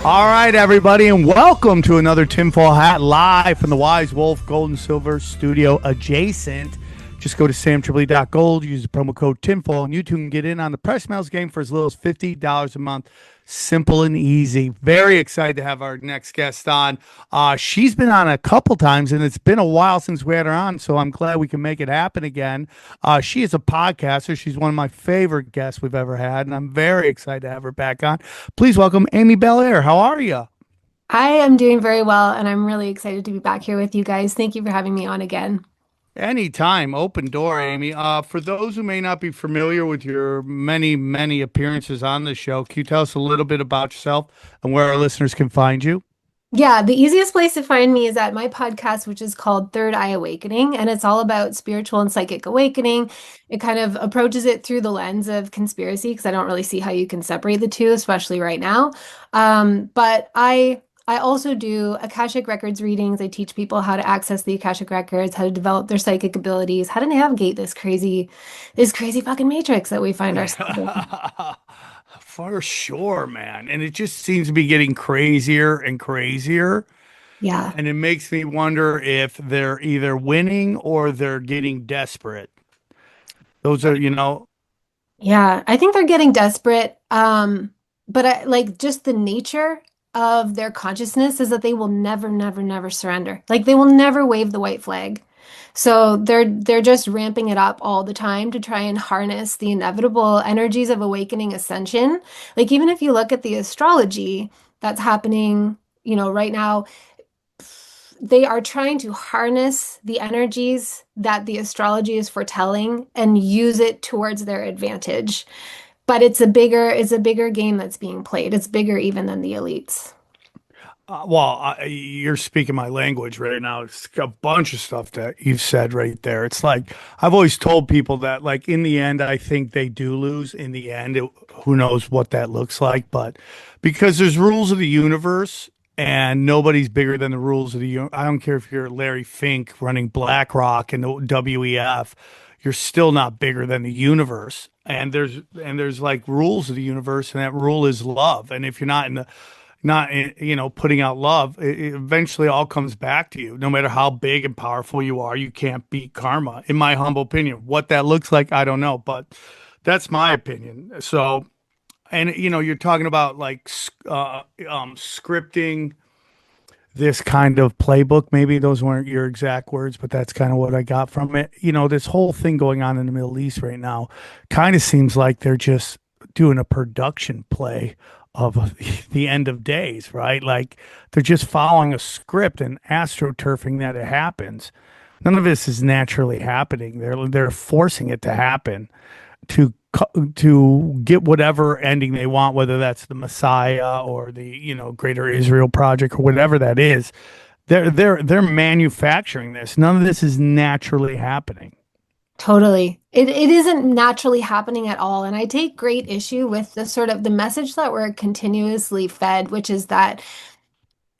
All right, everybody, and welcome to another Tinfoil Hat live from the Wise Wolf Gold and Silver Studio adjacent. Just go to samtripoli.gold, use the promo code Tinfoil, and you too can get in on the Press Mails game for as little as $50 a month. Simple and easy. Very excited to have our next guest on. She's been on a couple times, and it's been a while since we had her on, so I'm glad we can make it happen again. She is a podcaster. She's one of my favorite guests we've ever had, and I'm very excited to have her back on. Please welcome Amy Belair. How are you? I am doing very well, and I'm really excited to be back here with you guys. Thank you for having me on again. Anytime, open door, Amy. For those who may not be familiar with your many, many appearances on the show, can you tell us a little bit about yourself and where our listeners can find you? Yeah, the easiest place to find me is at my podcast, which is called Third Eye Awakening, and it's all about spiritual and psychic awakening. It kind of approaches it through the lens of conspiracy because I don't really see how you can separate the two, especially right now. But I also do Akashic Records readings. I teach people how to access the Akashic Records, how to develop their psychic abilities, how to navigate this crazy fucking matrix that we find ourselves in. For sure, man. And it just seems to be getting crazier and crazier. Yeah. And it makes me wonder if they're either winning or they're getting desperate. Those are, Yeah, I think they're getting desperate. But like just the nature of their consciousness is that they will never, never, never surrender. Like they will never wave the white flag. So they're just ramping it up all the time to try and harness the inevitable energies of awakening ascension. Like even if you look at the astrology that's happening, right now, they are trying to harness the energies that the astrology is foretelling and use it towards their advantage. But it's a bigger game that's being played. It's bigger even than the elites. You're speaking my language right now. It's a bunch of stuff that you've said right there. It's like I've always told people that, like, in the end, I think they do lose. In the end, who knows what that looks like, but because there's rules of the universe and nobody's bigger than the rules of the universe. I don't care if you're Larry Fink running BlackRock and the WEF, you're still not bigger than the universe. And there's like rules of the universe, and that rule is love. And if you're not putting out love, it eventually all comes back to you. No matter how big and powerful you are, you can't beat karma, in my humble opinion. What that looks like, I don't know, but that's my opinion. So, and you're talking about like scripting this kind of playbook. Maybe those weren't your exact words, but that's kind of what I got from it. This whole thing going on in the Middle East right now kind of seems like they're just doing a production play of the end of days, right? Like they're just following a script and astroturfing that it happens. None of this is naturally happening. They're forcing it to happen to to get whatever ending they want, whether that's the Messiah or the Greater Israel Project or whatever that is. They're manufacturing this. None of this is naturally happening. Totally. It isn't naturally happening at all. And I take great issue with the sort of the message that we're continuously fed, which is that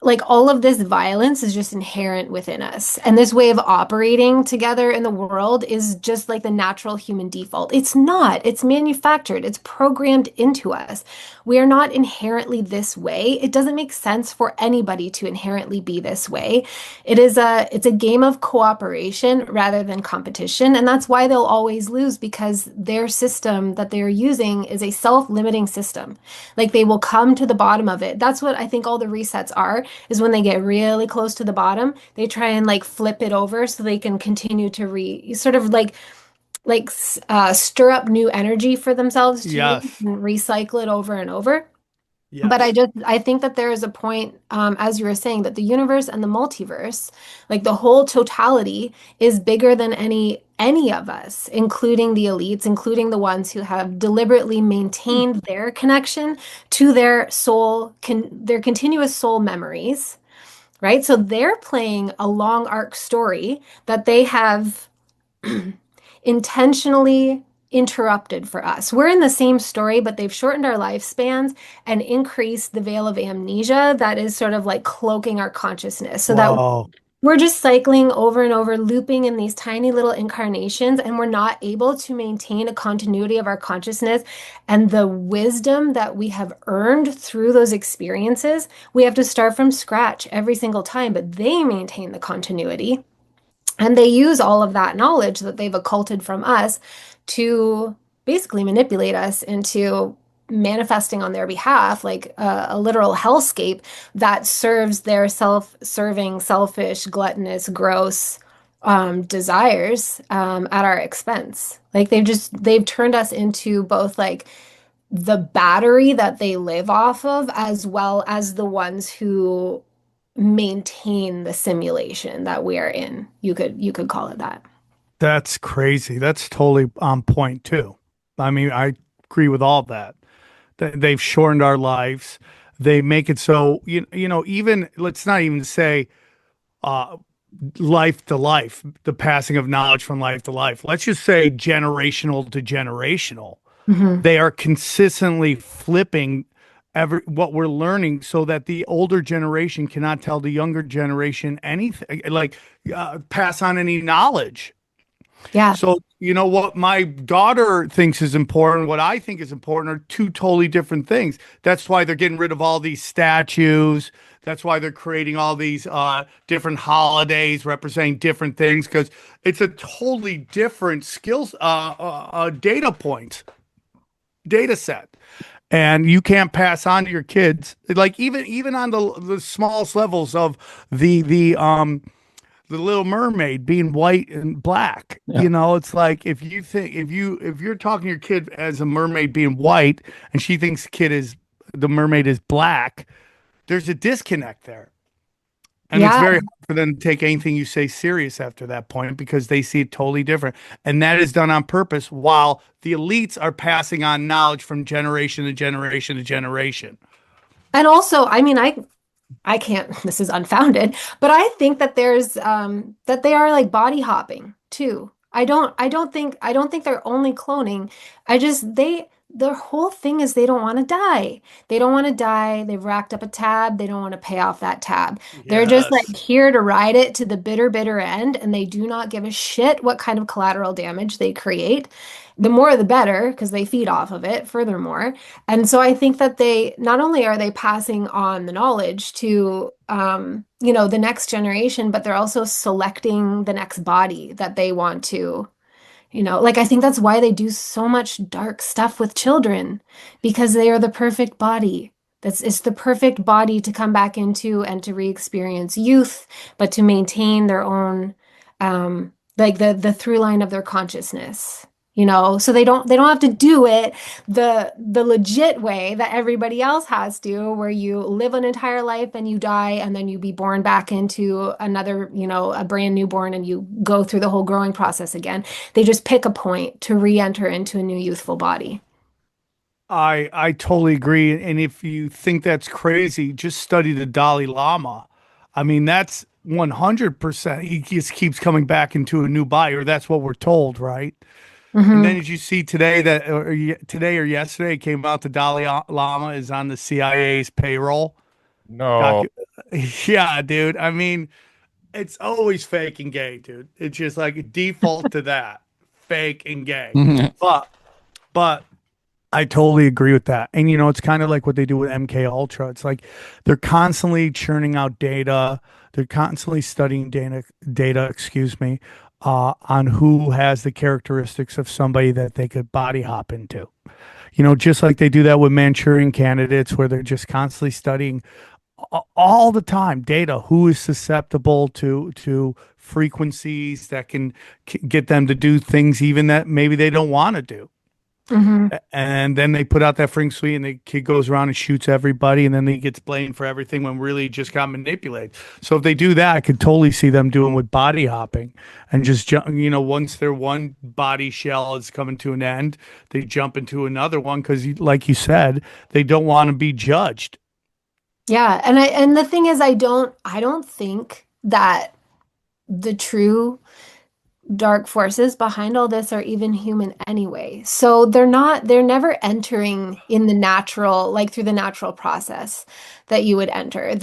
like all of this violence is just inherent within us. And this way of operating together in the world is just like the natural human default. It's not, it's manufactured, it's programmed into us. We are not inherently this way. It doesn't make sense for anybody to inherently be this way. It's a game of cooperation rather than competition. And that's why they'll always lose because their system that they're using is a self-limiting system. Like they will come to the bottom of it. That's what I think all the resets are, is when they get really close to the bottom, they try and like flip it over so they can continue to sort of stir up new energy for themselves to use Yes. and recycle it over and over. But I Yes. just I think that there is a point, as you were saying, that the universe and the multiverse, like the whole totality, is bigger than any of us, including the elites, including the ones who have deliberately maintained their connection to their their continuous soul memories, right? So they're playing a long arc story that they have intentionally interrupted for us. We're in the same story, but they've shortened our lifespans and increased the veil of amnesia that is sort of like cloaking our consciousness so that Whoa. We're just cycling over and over, looping in these tiny little incarnations, and we're not able to maintain a continuity of our consciousness and the wisdom that we have earned through those experiences. We have to start from scratch every single time, but they maintain the continuity. And they use all of that knowledge that they've occulted from us to basically manipulate us into manifesting on their behalf, like a literal hellscape that serves their self-serving, selfish, gluttonous, gross desires at our expense. Like they've turned us into both like the battery that they live off of, as well as the ones who maintain the simulation that we are in. You could call it that. That's crazy. That's totally on point too. I mean, I agree with all that. They've shortened our lives. They make it so even let's not even say uh life to life, the passing of knowledge from life to life. Let's just say generational to generational. Hmm. They are consistently flipping every what we're learning so that the older generation cannot tell the younger generation anything, like pass on any knowledge. Yeah. So, what my daughter thinks is important, what I think is important are two totally different things. That's why they're getting rid of all these statues. That's why they're creating all these different holidays representing different things because it's a totally different skills data point, data set. And you can't pass on to your kids, like even on the smallest levels of the Little Mermaid being white and black. Yeah. It's like if you're talking to your kid as a mermaid being white and she thinks the mermaid is black, there's a disconnect there. And it's Yeah. very hard for them to take anything you say serious after that point because they see it totally different. And that is done on purpose while the elites are passing on knowledge from generation to generation to generation. And also, I mean, I can't, this is unfounded, but I think that there's that they are like body hopping too. I don't think they're only cloning. I just they their whole thing is they don't want to die. They don't want to die. They've racked up a tab. They don't want to pay off that tab. They're just like Yes. here to ride it to the bitter, bitter end, and they do not give a shit what kind of collateral damage they create. The more the better, because they feed off of it, furthermore. And so I think that they not only are they passing on the knowledge to the next generation, but they're also selecting the next body that they want to, like I think that's why they do so much dark stuff with children, because they are the perfect body. It's the perfect body to come back into and to re-experience youth, but to maintain their own like the through line of their consciousness. So they don't have to do it the legit way that everybody else has to, where you live an entire life and you die and then you be born back into another, a brand newborn, and you go through the whole growing process again. They just pick a point to re-enter into a new youthful body. I totally agree. And if you think that's crazy, just study the Dalai Lama. I mean, that's 100%. He just keeps coming back into a new body, or that's what we're told, right? And then Hmm. did you see today that, today or yesterday, it came out the Dalai Lama is on the CIA's payroll? No. Docu Yeah, dude. I mean, it's always fake and gay, dude. It's just like a default to that, fake and gay. But, but I totally agree with that. And it's kind of like what they do with MK Ultra. It's like they're constantly churning out data. They're constantly studying data, excuse me, on who has the characteristics of somebody that they could body hop into. Just like they do that with Manchurian candidates, where they're just constantly studying all the time data, who is susceptible to frequencies that can get them to do things even that maybe they don't want to do. Hmm. And then they put out that fring suite and the kid goes around and shoots everybody and then he gets blamed for everything when really he just got manipulated. So if they do that, I could totally see them doing with body hopping and just jump, once their one body shell is coming to an end, they jump into another one because like you said, they don't want to be judged. Yeah, and the thing is, I don't think that the true dark forces behind all this are even human anyway. So they're never entering in the natural, like through the natural process that you would enter.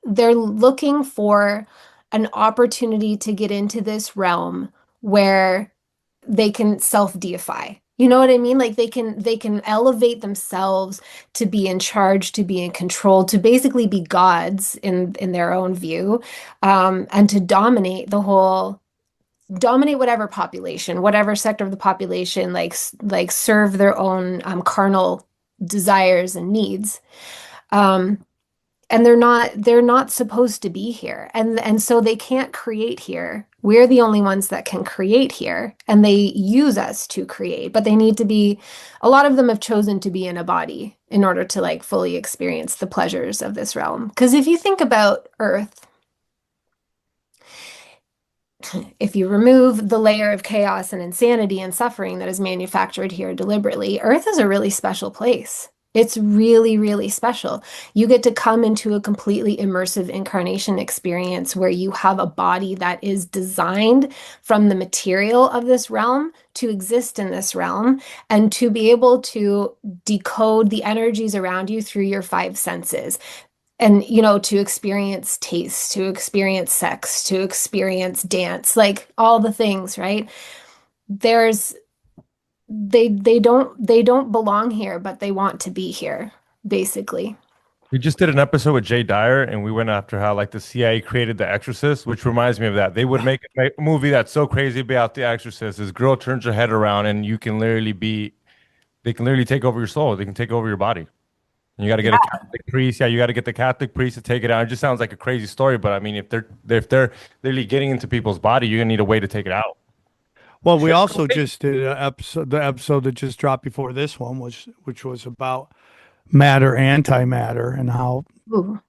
they're looking for an opportunity to get into this realm where they can self-deify. You know what I mean? Like they can elevate themselves to be in charge, to be in control, to basically be gods in their own view, and to dominate whatever population, whatever sector of the population, like serve their own carnal desires and needs. Um, and they're not supposed to be here, and so they can't create here. We're the only ones that can create here, and they use us to create, but they need to be, a lot of them have chosen to be in a body in order to like fully experience the pleasures of this realm. Because if you think about Earth, if you remove the layer of chaos and insanity and suffering that is manufactured here deliberately, Earth is a really special place. It's really, really special. You get to come into a completely immersive incarnation experience where you have a body that is designed from the material of this realm to exist in this realm and to be able to decode the energies around you through your five senses. And, to experience taste, to experience sex, to experience dance, like all the things, right? There's they don't belong here, but they want to be here, basically. We just did an episode with Jay Dyer, and we went after how like the CIA created The Exorcist, which reminds me of that. They would make a movie that's so crazy about The Exorcist. This girl turns her head around, and they can literally take over your soul. They can take over your body. And you got to get a Catholic priest. Yeah, you got to get the Catholic priest to take it out. It just sounds like a crazy story, but I mean, if they're literally getting into people's body, you're gonna need a way to take it out. Well, we also just did an episode. The episode that just dropped before this one was, which was about matter, antimatter, and how Ooh.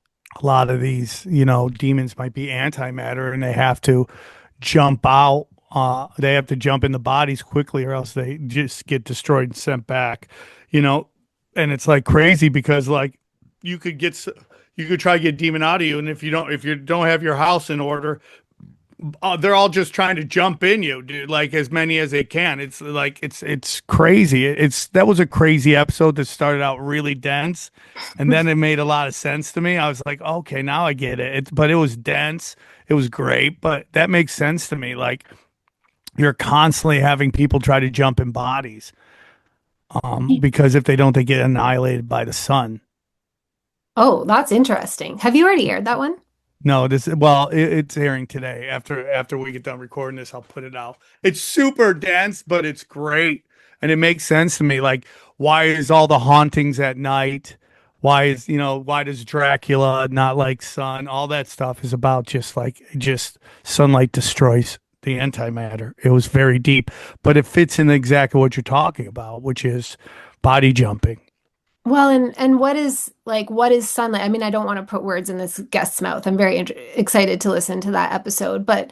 a lot of these, demons might be antimatter, and they have to jump out. They have to jump in the bodies quickly, or else they just get destroyed and sent back. You know, and it's like crazy because like you could get you could try to get demon out of you, and if you don't have your house in order, they're all just trying to jump in you, dude. Like as many as they can. It's like it's crazy. That was a crazy episode that started out really dense, and then it made a lot of sense to me. I was like, okay, now I get it. But it was dense. It was great, but that makes sense to me. Like you're constantly having people try to jump in bodies, because if they don't, they get annihilated by the sun. Oh, that's interesting. Have you already aired that one? No, it's airing today. After we get done recording this, I'll put it out. It's super dense, but it's great, and it makes sense to me. Like, why is all the hauntings at night? Why does Dracula not like sun? All that stuff is about just sunlight destroys the antimatter. It was very deep, but it fits in exactly what you're talking about, which is body jumping. Well, and what is sunlight? I mean, I don't want to put words in this guest's mouth. I'm very excited to listen to that episode, but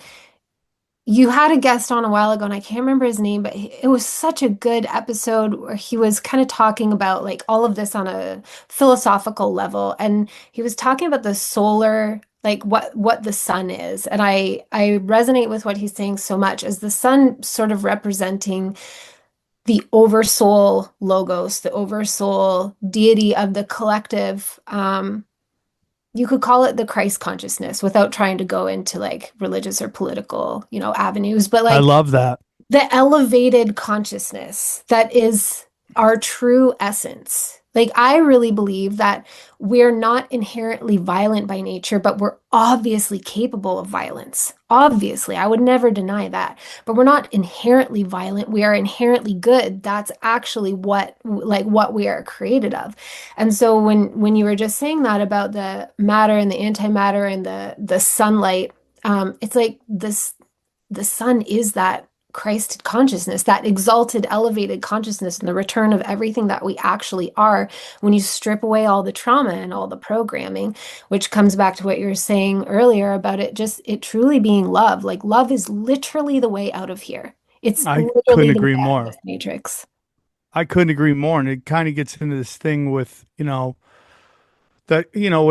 you had a guest on a while ago, and I can't remember his name, but it was such a good episode where he was kind of talking about like all of this on a philosophical level, and he was talking about the solar, like what the sun is, and I resonate with what he's saying so much, as the sun sort of representing the oversoul logos, the oversoul deity of the collective. You could call it the Christ consciousness without trying to go into like religious or political, avenues, but I like love that. the elevated consciousness that is our true essence. Like, I really believe that we're not inherently violent by nature, but we're obviously capable of violence. Obviously, I would never deny that. But we're not inherently violent. We are inherently good. That's actually what we are created of. And so when you were just saying that about the matter and the antimatter and the sunlight, it's like this, the sun is that Christ consciousness, that exalted, elevated consciousness, and the return of everything that we actually are when you strip away all the trauma and all the programming, which comes back to what you were saying earlier about it truly being love. Like, love is literally the way out of here. It's I couldn't literally the agree way out of more. this matrix. I couldn't agree more. And it kind of gets into this thing with, when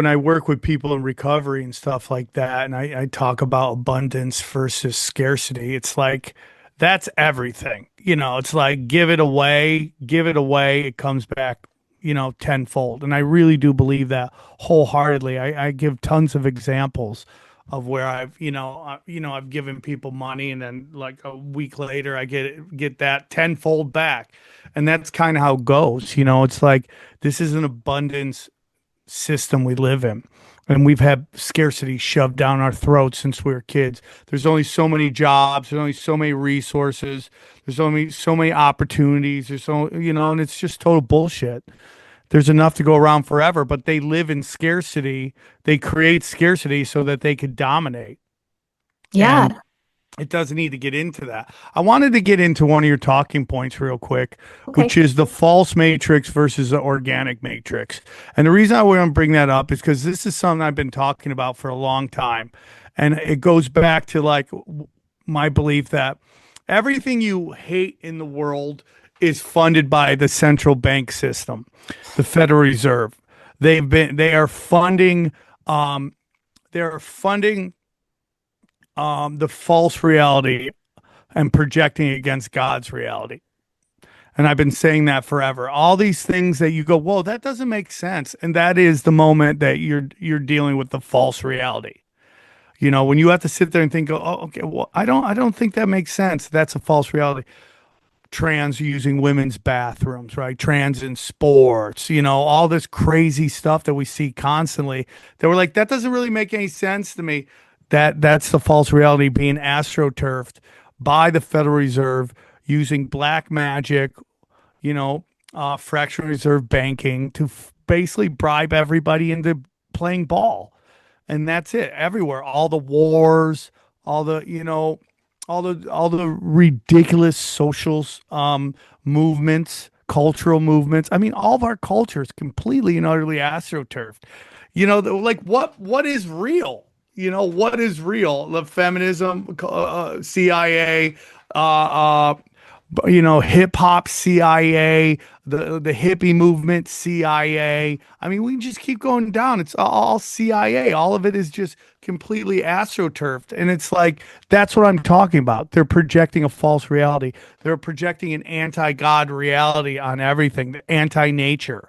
I work with people in recovery and stuff like that, and I talk about abundance versus scarcity, it's like that's everything. It's like give it away, it comes back, tenfold. And I really do believe that wholeheartedly. I give tons of examples of where I've given people money, and then like a week later I get that tenfold back. And that's kind of how it goes. It's like this is an abundance system we live in. And we've had scarcity shoved down our throats since we were kids. There's only so many jobs, there's only so many resources, there's only so many opportunities, and it's just total bullshit. There's enough to go around forever, but they live in scarcity. They create scarcity so that they could dominate. Yeah. And it doesn't need to get into that. I wanted to get into one of your talking points real quick, Okay. which is the false matrix versus the organic matrix. And the reason I want to bring that up is because this is something I've been talking about for a long time. And it goes back to like my belief that everything you hate in the world is funded by the central bank system, the Federal Reserve. They are funding, um, they're funding the false reality and projecting against God's reality. And I've been saying that forever. All these things that you go, whoa, that doesn't make sense. And that is the moment that you're dealing with the false reality. When you have to sit there and think, oh, okay, well, I don't think that makes sense. That's a false reality. Trans using women's bathrooms, right? Trans in sports, all this crazy stuff that we see constantly that we're like, that doesn't really make any sense to me. That's the false reality being astroturfed by the Federal Reserve using black magic, fractional reserve banking to basically bribe everybody into playing ball. And that's it everywhere. All the wars, all the, all the ridiculous social movements, cultural movements. I mean, all of our culture is completely and utterly astroturfed. Like what is real? What is real? The feminism, CIA, uh, uh, hip hop, CIA, the hippie movement, CIA. I mean, we can just keep going down. It's all CIA. All of it is just completely astroturfed, and it's like that's what I'm talking about. They're projecting a false reality. They're projecting an anti-God reality on everything, anti-nature.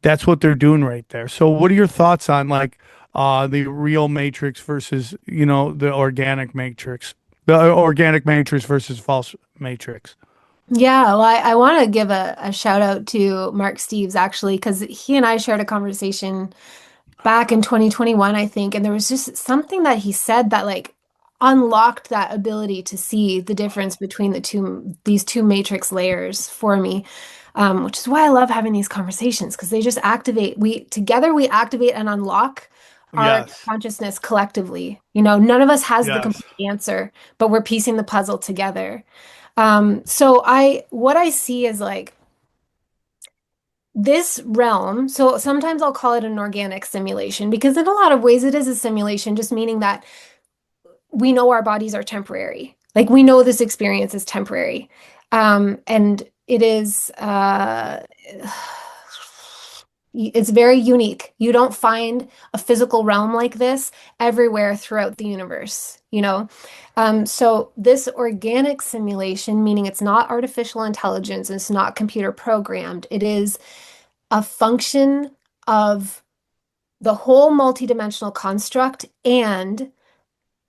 That's what they're doing right there. So, what are your thoughts on like the real matrix versus the organic matrix, the organic matrix versus false matrix? Yeah, well, I want to give a shout out to Mark Steves actually, because he and I shared a conversation back in 2021, I think, and there was just something that he said that like unlocked that ability to see the difference between these two matrix layers for me. Which is why I love having these conversations because they just we activate and unlock our Yes. consciousness collectively. None of us has the Yes. complete answer, but we're piecing the puzzle together. What I see is like this realm. So sometimes I'll call it an organic simulation because in a lot of ways it is a simulation, just meaning that we know our bodies are temporary. Like we know this experience is temporary. And it is it's very unique. You don't find a physical realm like this everywhere throughout the universe. So this organic simulation, meaning it's not artificial intelligence, it's not computer programmed, it is a function of the whole multidimensional construct and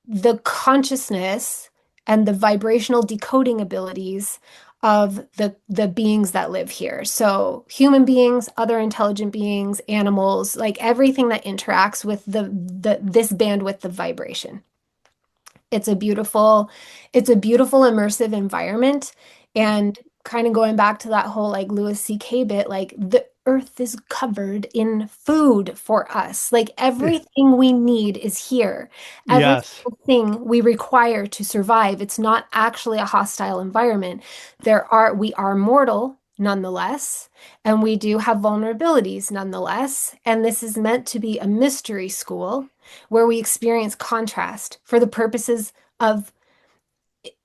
the consciousness and the vibrational decoding abilities of the beings that live here. So human beings, other intelligent beings, animals, like everything that interacts with this bandwidth of vibration. It's a beautiful immersive environment. And kind of going back to that whole like Louis C.K. bit, like the earth is covered in food for us. Like everything we need is here. Every Yes. single thing we require to survive. It's not actually a hostile environment. We are mortal nonetheless, and we do have vulnerabilities nonetheless. And this is meant to be a mystery school where we experience contrast for the purposes of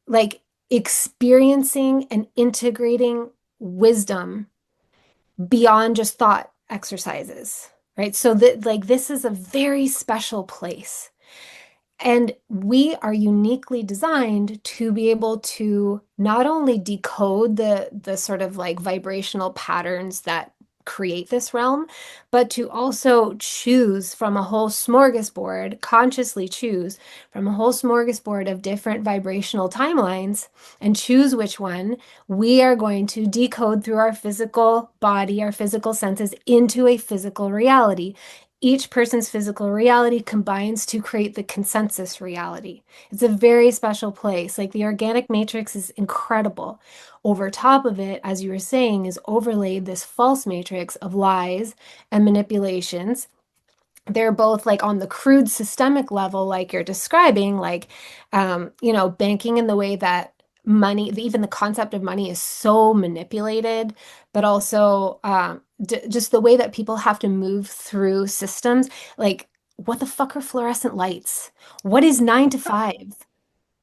like experiencing and integrating wisdom beyond just thought exercises, right? So that like this is a very special place. And we are uniquely designed to be able to not only decode the sort of like vibrational patterns that create this realm, but to also choose from a whole smorgasbord, consciously choose from a whole smorgasbord of different vibrational timelines and choose which one we are going to decode through our physical body, our physical senses into a physical reality. Each person's physical reality combines to create the consensus reality. It's a very special place. Like the organic matrix is incredible. Over top of it, as you were saying, is overlaid this false matrix of lies and manipulations. They're both like on the crude systemic level, like you're describing, like, banking in the way that money, even the concept of money is so manipulated, but also just the way that people have to move through systems. Like, what the fuck are fluorescent lights? What is 9 to 5?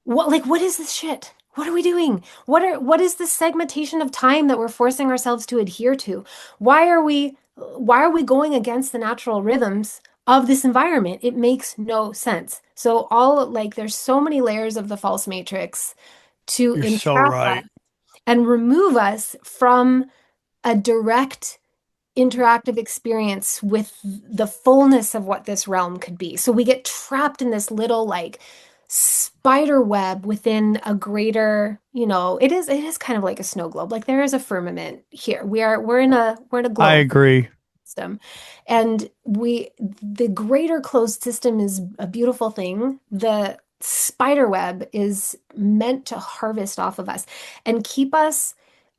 What is this shit? What are we doing? What is this segmentation of time that we're forcing ourselves to adhere to? Why are we going against the natural rhythms of this environment? It makes no sense. So there's so many layers of the false matrix to You're so entrap us right. and remove us from a direct interactive experience with the fullness of what this realm could be. So we get trapped in this little like spider web within a greater, it is kind of like a snow globe. Like there is a firmament here. We're in a I globe agree. system. And the greater closed system is a beautiful thing. The spider web is meant to harvest off of us and keep us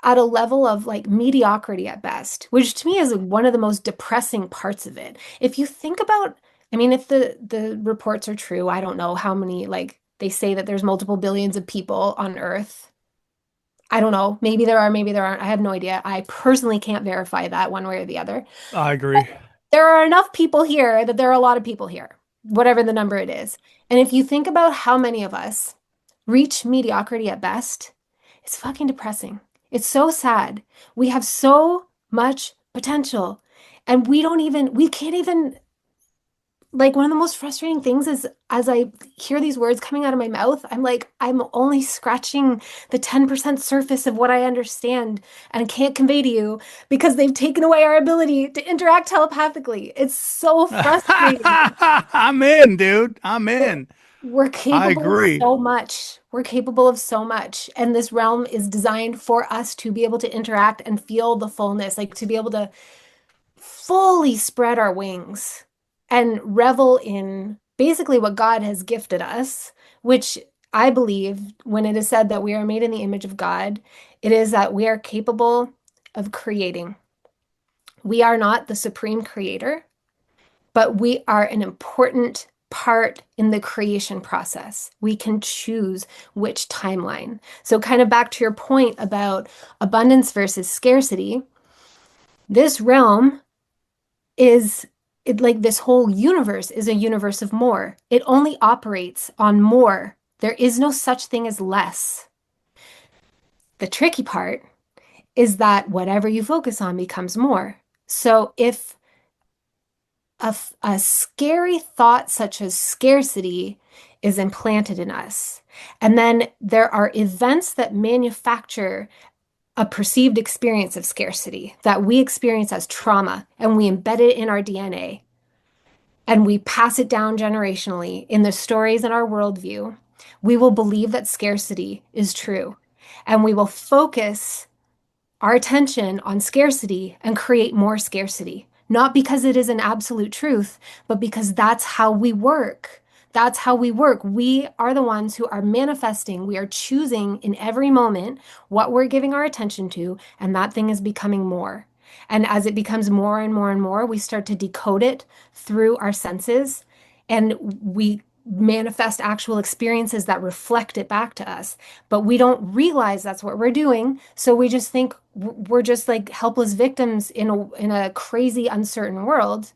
at a level of like mediocrity at best, which to me is one of the most depressing parts of it. If you think about, I mean, if the reports are true, I don't know how many, like they say that there's multiple billions of people on Earth. I don't know. Maybe there are, maybe there aren't. I have no idea. I personally can't verify that one way or the other. I agree. There are enough people here that there are a lot of people here, whatever the number it is. And if you think about how many of us reach mediocrity at best, it's fucking depressing. It's so sad. We have so much potential and we can't even, like, one of the most frustrating things is as I hear these words coming out of my mouth, I'm like, I'm only scratching the 10% surface of what I understand and can't convey to you because they've taken away our ability to interact telepathically. It's so frustrating. I'm in, dude. I'm in. We're I capable of agree. so much. We're capable of so much. And this realm is designed for us to be able to interact and feel the fullness, like to be able to fully spread our wings and revel in basically what God has gifted us, which I believe when it is said that we are made in the image of God, it is that we are capable of creating. We are not the supreme creator, but we are an important part in the creation process. We can choose which timeline. So, kind of back to your point about abundance versus scarcity, this realm is like this whole universe is a universe of more. It only operates on more. There is no such thing as less. The tricky part is that whatever you focus on becomes more. So if a scary thought such as scarcity is implanted in us, and then there are events that manufacture a perceived experience of scarcity that we experience as trauma and we embed it in our DNA and we pass it down generationally in the stories in our worldview, we will believe that scarcity is true and we will focus our attention on scarcity and create more scarcity. Not because it is an absolute truth, but because that's how we work. That's how we work. We are the ones who are manifesting. We are choosing in every moment what we're giving our attention to, and that thing is becoming more. And as it becomes more and more and more, we start to decode it through our senses, and we manifest actual experiences that reflect it back to us. But we don't realize that's what we're doing. So we just think we're just like helpless victims in a crazy, uncertain world.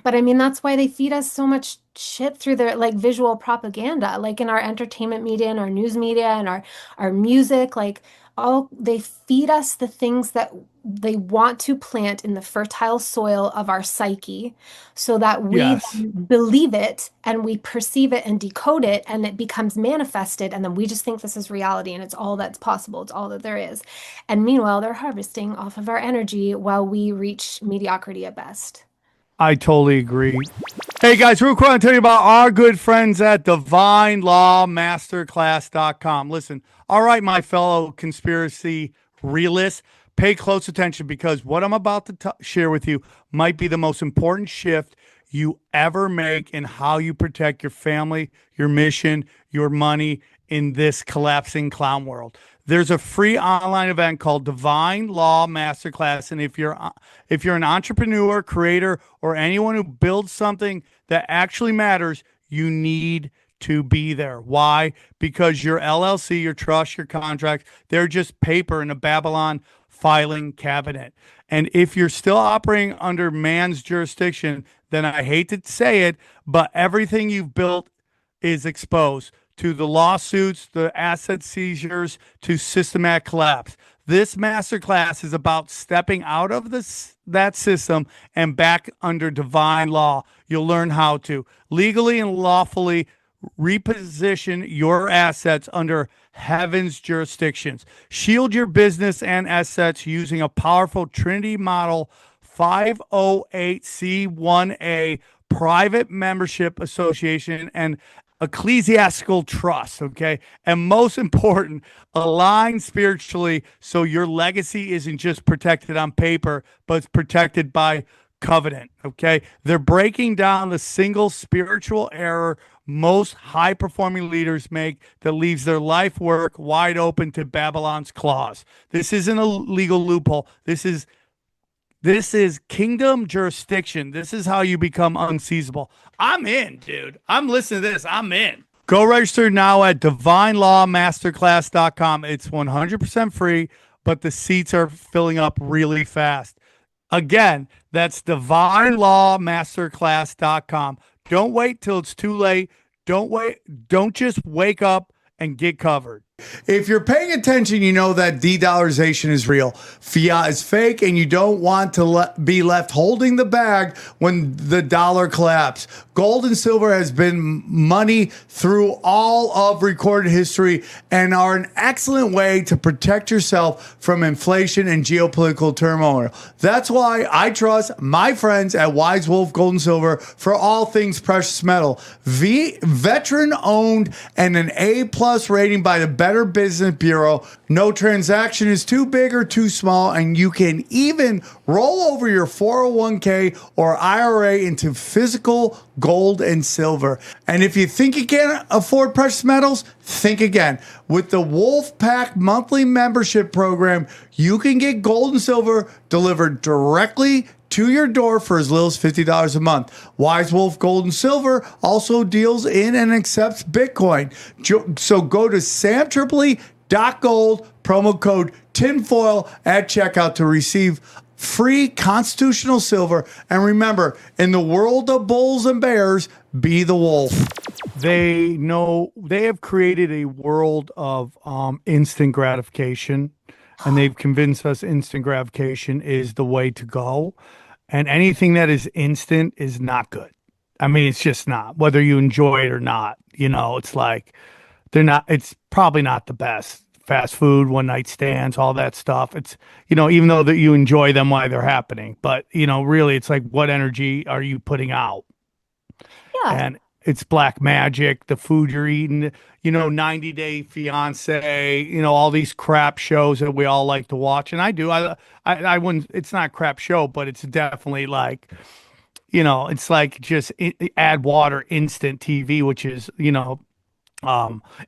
But I mean, that's why they feed us so much shit through their like visual propaganda, like in our entertainment media and our news media and our music, like all they feed us the things that they want to plant in the fertile soil of our psyche so that we Yes. then believe it and we perceive it and decode it and it becomes manifested. And then we just think this is reality and it's all that's possible. It's all that there is. And meanwhile, they're harvesting off of our energy while we reach mediocrity at best. I totally agree. Hey guys, real quick, I want to tell you about our good friends at divinelawmasterclass.com. Listen, all right, my fellow conspiracy realists, pay close attention because what I'm about to share with you might be the most important shift you ever make in how you protect your family, your mission, your money in this collapsing clown world. There's a free online event called Divine Law Masterclass, and if you're an entrepreneur, creator, or anyone who builds something that actually matters, you need to be there. Why? Because your LLC, your trust, your contract, they're just paper in a Babylon filing cabinet. And if you're still operating under man's jurisdiction, then I hate to say it, but everything you've built is exposed to the lawsuits, the asset seizures, to systematic collapse. This masterclass is about stepping out of that system and back under divine law. You'll learn how to legally and lawfully reposition your assets under heaven's jurisdictions. Shield your business and assets using a powerful Trinity Model 508C1A private membership association and ecclesiastical trust, okay? And most important, align spiritually so your legacy isn't just protected on paper, but it's protected by covenant, okay? They're breaking down the single spiritual error most high-performing leaders make that leaves their life work wide open to Babylon's claws. This isn't a legal loophole. This is kingdom jurisdiction. This is how you become unseizable. I'm in, dude. I'm listening to this. I'm in. Go register now at divinelawmasterclass.com. It's 100% free, but the seats are filling up really fast. Again, that's divinelawmasterclass.com. Don't wait till it's too late. Don't wait. Don't just wake up and get covered. If you're paying attention, you know that de-dollarization is real. Fiat is fake, and you don't want to be left holding the bag when the dollar collapses. Gold and silver has been money through all of recorded history and are an excellent way to protect yourself from inflation and geopolitical turmoil. That's why I trust my friends at Wise Wolf Gold and Silver for all things precious metal. Veteran-owned and an A+ rating by the Better Business Bureau. No transaction is too big or too small, and you can even roll over your 401k or IRA into physical gold and silver. And if you think you can't afford precious metals, think again. With the Wolf Pack monthly membership program, you can get gold and silver delivered directly to your door for as little as $50 a month. Wise Wolf Gold and Silver also deals in and accepts Bitcoin. So go to samtripoli.gold, promo code tinfoil at checkout to receive free constitutional silver. And remember, in the world of bulls and bears, be the wolf. They have created a world of instant gratification, and they've convinced us instant gratification is the way to go. And anything that is instant is not good. I mean, it's just not, whether you enjoy it or not. It's like it's probably not the best. Fast food, one night stands, all that stuff. It's, even though that you enjoy them while they're happening, but really it's like, what energy are you putting out? Yeah. And it's black magic, the food you're eating, 90 Day Fiance, all these crap shows that we all like to watch. And I do. I wouldn't, it's not a crap show, but it's definitely like, it's like just add water instant TV, which is,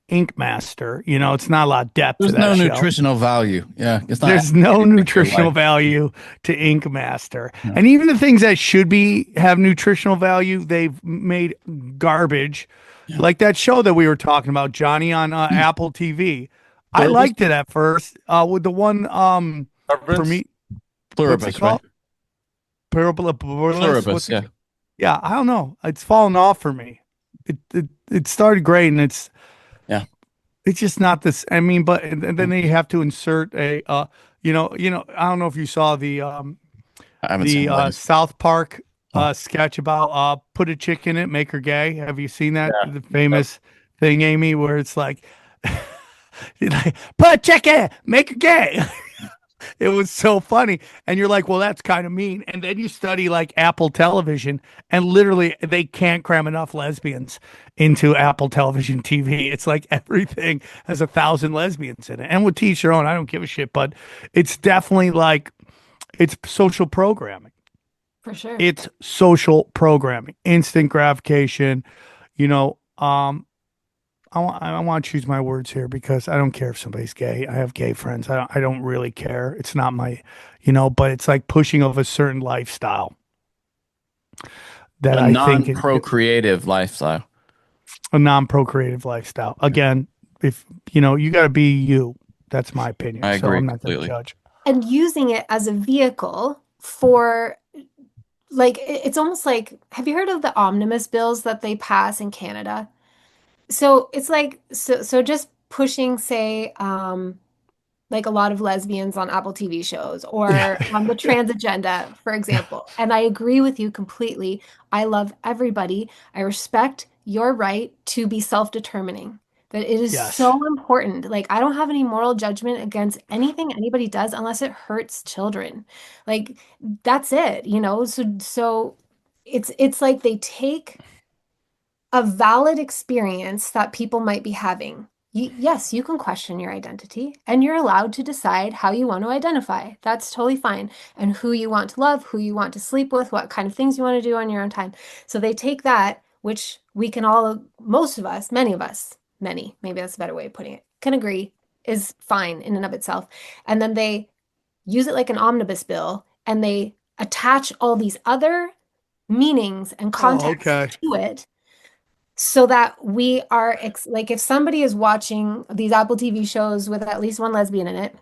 Ink Master. It's not a lot of depth There's to that no show. nutritional value. Yeah. It's not There's no nutritional value to Ink Master. No. And even the things that should have nutritional value, they've made garbage. Yeah. Like that show that we were talking about, Johnny, on Apple TV. I liked it at first. With the one for me, Pluribus, right? Pluribus, yeah. Yeah, I don't know. It's fallen off for me. It started great, and it's just not this. I mean, but and then they have to insert a I don't know if you saw I haven't seen the the latest. South Park Oh, sketch about put a chick in it, make her gay. Have you seen that? Yeah. The Yep. famous thing, Amy, where it's like, like, put a chick in it, make her gay. It was so funny. And you're like, well, that's kind of mean. And then you study like Apple Television, and literally they can't cram enough lesbians into Apple Television TV. It's like everything has 1,000 lesbians in it. And with teach their own, I don't give a shit. But it's definitely like it's social programming. For sure. It's social programming, instant gratification. You know, I want to choose my words here because I don't care if somebody's gay. I have gay friends. I don't really care. It's not my, but it's like pushing of a certain lifestyle that a I think is non-procreative lifestyle. a non-procreative lifestyle. Again, if you got to be you. That's my opinion. I So agree I'm not going to completely. judge. And using it as a vehicle for like it's almost like, have you heard of the omnibus bills that they pass in Canada? So it's like so just pushing, say, like a lot of lesbians on Apple TV shows Yeah. or on the trans agenda, for example. And I agree with you completely. I love everybody. I respect your right to be self-determining. That it is Yes. so important. Like, I don't have any moral judgment against anything anybody does unless it hurts children. Like, that's it, you know? So it's like they take a valid experience that people might be having. Yes, you can question your identity and you're allowed to decide how you want to identify. That's totally fine. And who you want to love, who you want to sleep with, what kind of things you want to do on your own time. So they take that, which we can all, most of us, many of us, many, maybe that's a better way of putting it, can agree is fine in and of itself. And then they use it like an omnibus bill and they attach all these other meanings and Oh, context okay. to it so that we are like if somebody is watching these Apple TV shows with at least one lesbian in it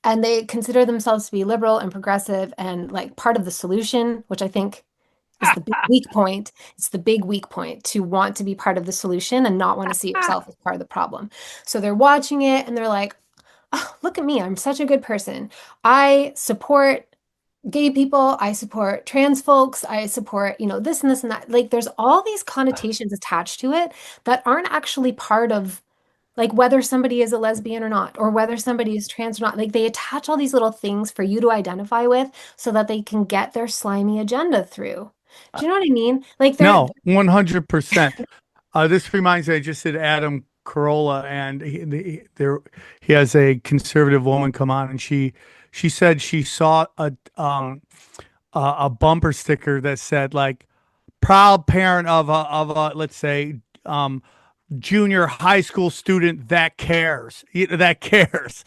and they consider themselves to be liberal and progressive and like part of the solution, which I think is the big weak point. It's the big weak point to want to be part of the solution and not want to see yourself as part of the problem. So they're watching it and they're like, oh, look at me. I'm such a good person. I support gay people, I support trans folks, I support, this and this and that. Like there's all these connotations attached to it that aren't actually part of like whether somebody is a lesbian or not, or whether somebody is trans or not. Like they attach all these little things for you to identify with so that they can get their slimy agenda through. Do you know what I mean? Like they're No, 100%. This reminds me, I just did Adam Carolla, and he has a conservative woman come on, and she said she saw a bumper sticker that said like proud parent of a let's say junior high school student that cares, that cares,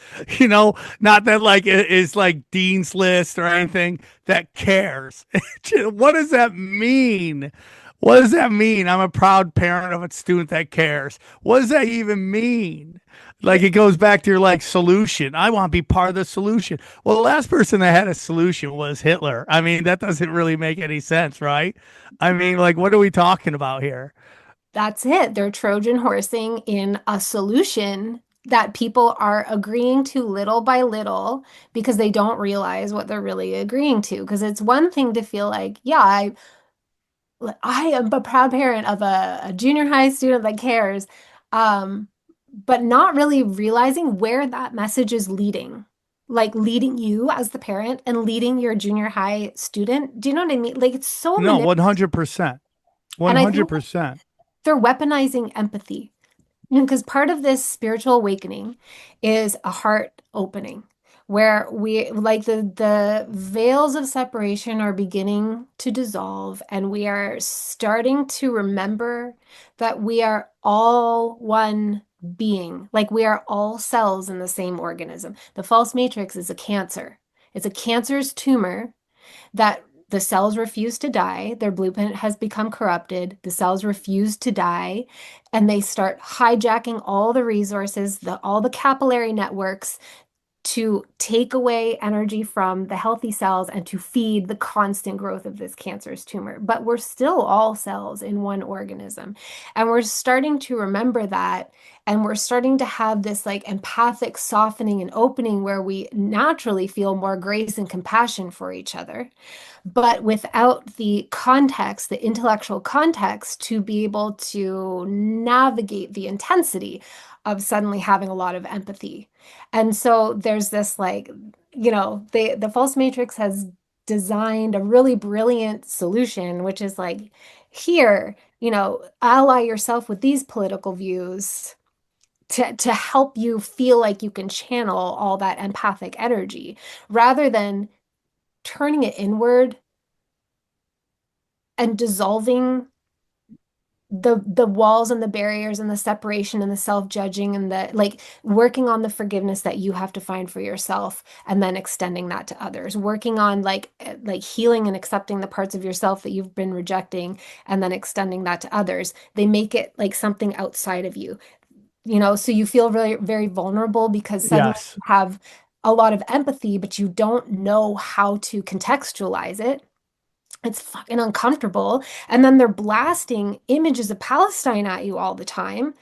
not that like it is like dean's list or anything, that cares. What does that mean? What does that mean? I'm a proud parent of a student that cares. What does that even mean? Like it goes back to your like solution. I want to be part of the solution. Well, the last person that had a solution was Hitler. I mean, that doesn't really make any sense, right? I mean, like, what are we talking about here? that's it. They're Trojan horsing in a solution that people are agreeing to little by little because they don't realize what they're really agreeing to. Because it's one thing to feel like, yeah, I am a proud parent of a junior high student that cares, um, but not really realizing where that message is leading. Like leading you as the parent and leading your junior high student. Do you know what I mean? Like it's so No, manipulative. 100%. And I think 100%. they're weaponizing empathy. Because part of this spiritual awakening is a heart opening where we like the veils of separation are beginning to dissolve and we are starting to remember that we are all one being. Like we are all cells in the same organism. The false matrix is a cancer. It's a cancer's tumor that the cells refuse to die. Their blueprint has become corrupted. The cells refuse to die. And they start hijacking all the resources, all the capillary networks, to take away energy from the healthy cells and to feed the constant growth of this cancerous tumor. But we're still all cells in one organism. And we're starting to remember that. And we're starting to have this like empathic softening and opening where we naturally feel more grace and compassion for each other, but without the context, the intellectual context to be able to navigate the intensity of suddenly having a lot of empathy. And so there's this like, the false matrix has designed a really brilliant solution, which is like, here, ally yourself with these political views to help you feel like you can channel all that empathic energy rather than turning it inward and dissolving the walls and the barriers and the separation and the self-judging and the like, working on the forgiveness that you have to find for yourself and then extending that to others, working on like healing and accepting the parts of yourself that you've been rejecting and then extending that to others. They make it like something outside of you, so you feel very, very vulnerable because suddenly Yes. you have a lot of empathy, but you don't know how to contextualize it. It's fucking uncomfortable. And then they're blasting images of Palestine at you all the time,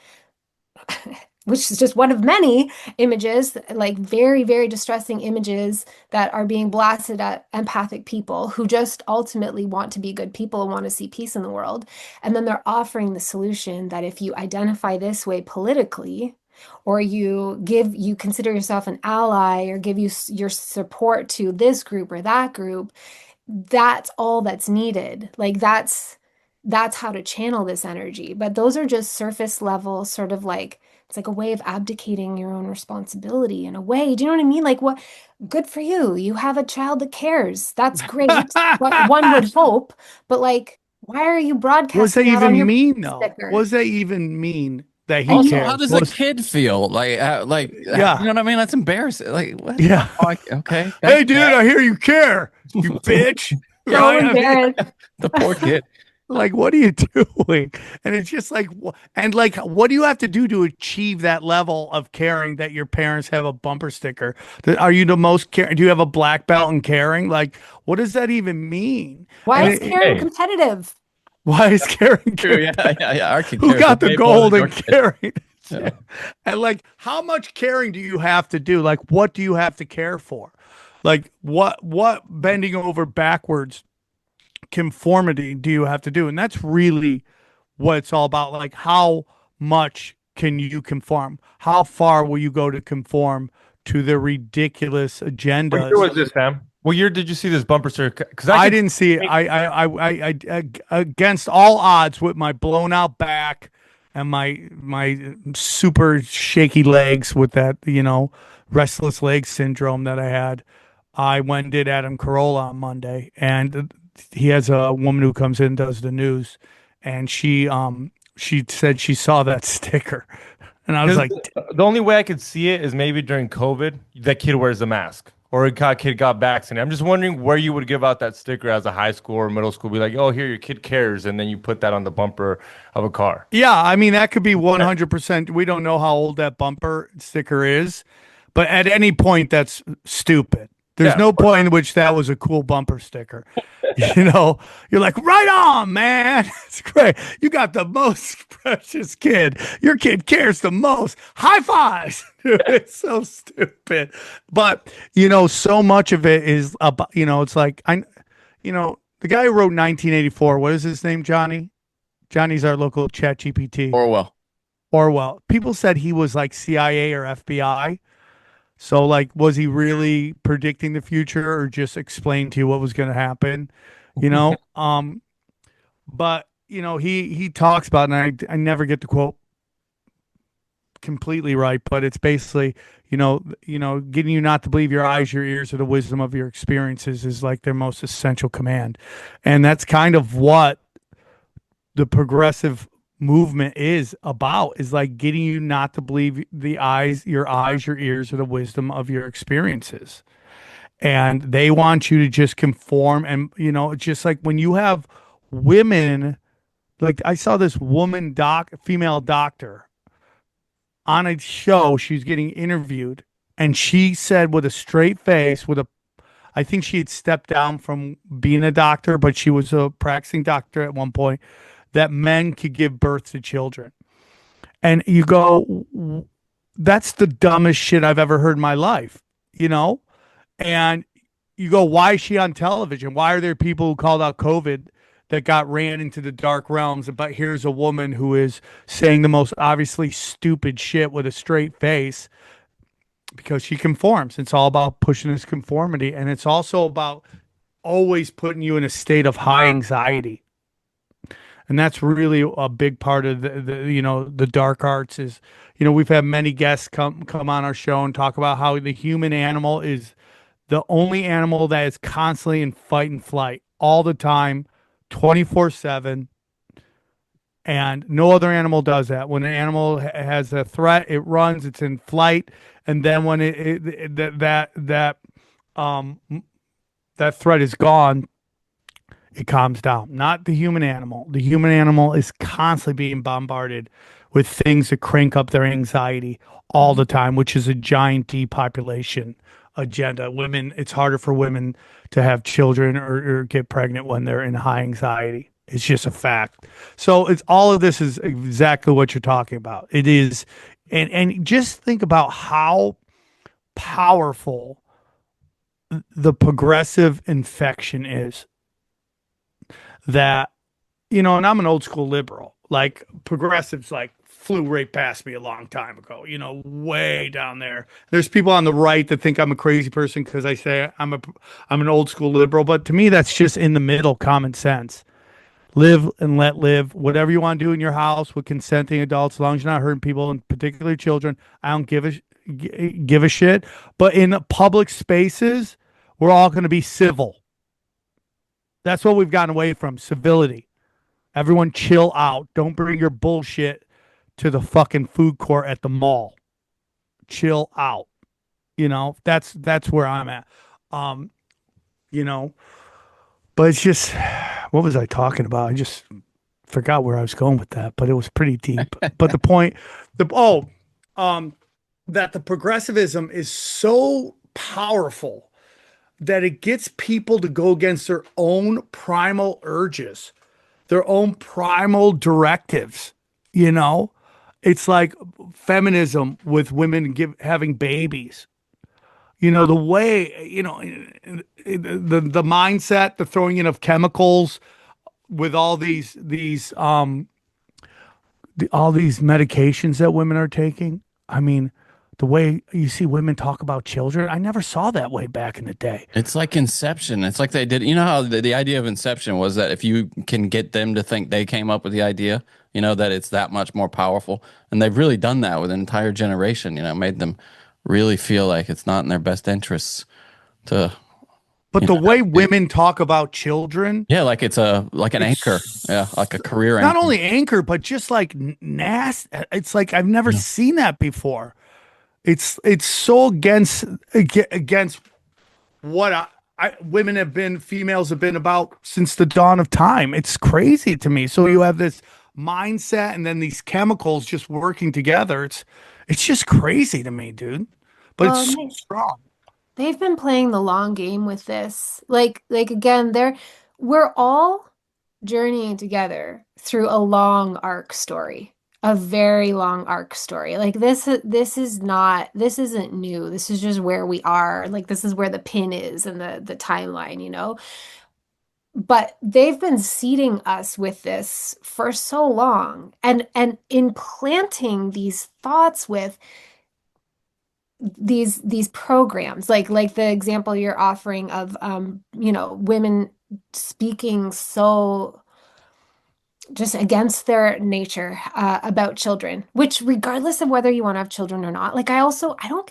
which is just one of many images, like very, very distressing images that are being blasted at empathic people who just ultimately want to be good people and want to see peace in the world. And then they're offering the solution that if you identify this way politically, or you consider yourself an ally or give your support to this group or that group, that's all that's needed. Like that's how to channel this energy. But those are just surface level, sort of like, it's like a way of abdicating your own responsibility in a way. Do you know what I mean? Like, what, good for you. You have a child that cares. That's great. What one would hope. But like, why are you What does that broadcasting that on even your mean, though? sticker? What does that even mean that he And you, Also, how cares? does a kid feel? Like, you know Yeah. what I mean? That's embarrassing. Like, what? Yeah. Oh, okay. Hey, dude, I hear you care, you bitch. so Right? I mean, embarrassed. The poor kid. like, what are you doing? And it's just like, and like, what do you have to do to achieve that level of caring that your parents have a bumper sticker? Are you the most caring? Do you have a black belt in caring? Like, what does that even mean? Why And is Karen competitive? why is caring? True. Yeah. Our kid Who cares got the way more gold than in your kid. caring? Yeah. And like, how much caring do you have to do? Like, what do you have to care for? Like, what bending over backwards conformity do you have to do? And that's really what it's all about. Like, how much can you conform? How far will you go to conform to the ridiculous What agendas? year was this, Sam? What year did you see this bumper sticker? Because I didn't see it. I against all odds with my blown out back and my super shaky legs with that, restless leg syndrome that I had. I went and did Adam Carolla on Monday, and he has a woman who comes in and does the news, and she said she saw that sticker, and I was like, the only way I could see it is maybe during COVID, that kid wears a mask or kid got vaccinated. I'm just wondering where you would give out that sticker as a high school or middle school. Be like, oh, here, your kid cares. And then you put that on the bumper of a car. yeah, I mean, that could be 100%. We don't know how old that bumper sticker is, but at any point, that's stupid. There's Yeah, no point in which that was a cool bumper sticker. You're like, right on, man. It's great. You got the most precious kid. Your kid cares the most. High fives. It's so stupid. But, so much of it is about, it's like, the guy who wrote 1984, what is his name, Johnny? Johnny's our local chat GPT. Orwell. People said he was like CIA or FBI. So, like, was he really predicting the future or just explained to you what was going to happen? But he talks about, and I never get the quote completely right, but it's basically, getting you not to believe your eyes, your ears, or the wisdom of your experiences is like their most essential command, and that's kind of what the progressive movement is about, is like getting you not to believe your eyes, your ears, or the wisdom of your experiences. And they want you to just conform. And, just like when you have women, like I saw this female doctor on a show, she's getting interviewed And she said with a straight face, I think she had stepped down from being a doctor, but she was a practicing doctor at one point, that men could give birth to children. And you go, that's the dumbest shit I've ever heard in my life, you know? And you go, why is she on television? Why are there people who called out COVID that got ran into the dark realms? But here's a woman who is saying the most obviously stupid shit with a straight face because she conforms. It's all about pushing this conformity. And it's also about always putting you in a state of high anxiety. And that's really a big part of the dark arts is, we've had many guests come on our show and talk about how the human animal is the only animal that is constantly in fight and flight all the time, 24/7. And no other animal does that. When an animal has a threat, it runs, it's in flight. And then when um, that threat is gone, it calms down. Not the human animal. The human animal is constantly being bombarded with things that crank up their anxiety all the time, which is a giant depopulation agenda. Women, it's harder for women to have children or get pregnant when they're in high anxiety. It's just a fact. So it's all of this is exactly what you're talking about. It is, and just think about how powerful the progressive infection is that, and I'm an old school liberal. Like progressives like flew right past me a long time ago, way down there. There's people on the right that think I'm a crazy person because I say I'm an old school liberal, but to me that's just in the middle common sense. Live and let live. Whatever you want to do in your house with consenting adults, as long as you're not hurting people, and particularly children, I don't give a shit. But in public spaces, we're all going to be civil. That's what we've gotten away from, civility. Everyone chill out. Don't bring your bullshit to the fucking food court at the mall. Chill out. That's where I'm at. Um, you know, but it's just, what was I talking about? I just forgot where I was going with that, but it was pretty deep. But the point, that the progressivism is so powerful that it gets people to go against their own primal urges, their own primal directives. It's like feminism with women having babies. The way, the mindset, the throwing in of chemicals with all these all these medications that women are taking. I mean, the way you see women talk about children, I never saw that way back in the day. It's like Inception. It's like they did. You know how the idea of Inception was that if you can get them to think they came up with the idea, that it's that much more powerful. And they've really done that with an entire generation, made them really feel like it's not in their best interests to. But the way women talk about children, yeah, like it's like an anchor, yeah, like a career not anchor. only anchor, but just like nasty. It's like I've never seen that before. It's so against what females have been about since the dawn of time. It's crazy to me. So you have this mindset and then these chemicals just working together. It's just crazy to me, dude. But Well, it's so strong. they've been playing the long game with this. Like again, we're all journeying together through a long arc story, a very long arc story. Like this isn't new. This is just where we are. Like this is where the pin is in the timeline. But they've been seeding us with this for so long and implanting these thoughts with these programs like the example you're offering of women speaking so just against their nature about children, which regardless of whether you want to have children or not, like I don't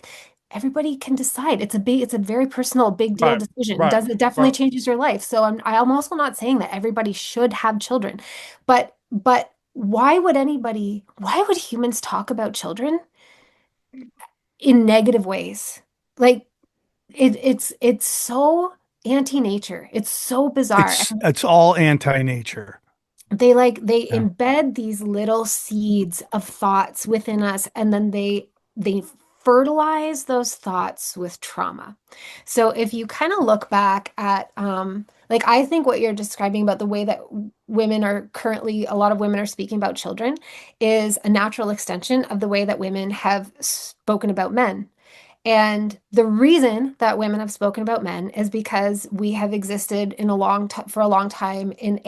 everybody can decide. It's a very personal big deal Right, decision. right, It definitely right. changes your life. So I'm also not saying that everybody should have children, but why would humans talk about children in negative ways? Like it's so anti-nature. It's so bizarre. It's all anti-nature. They Yeah. embed these little seeds of thoughts within us, and then they fertilize those thoughts with trauma. So if you kind of look back at, like, I think what you're describing about the way that women are currently, a lot of women are speaking about children is a natural extension of the way that women have spoken about men. And the reason that women have spoken about men is because we have existed in for a long time in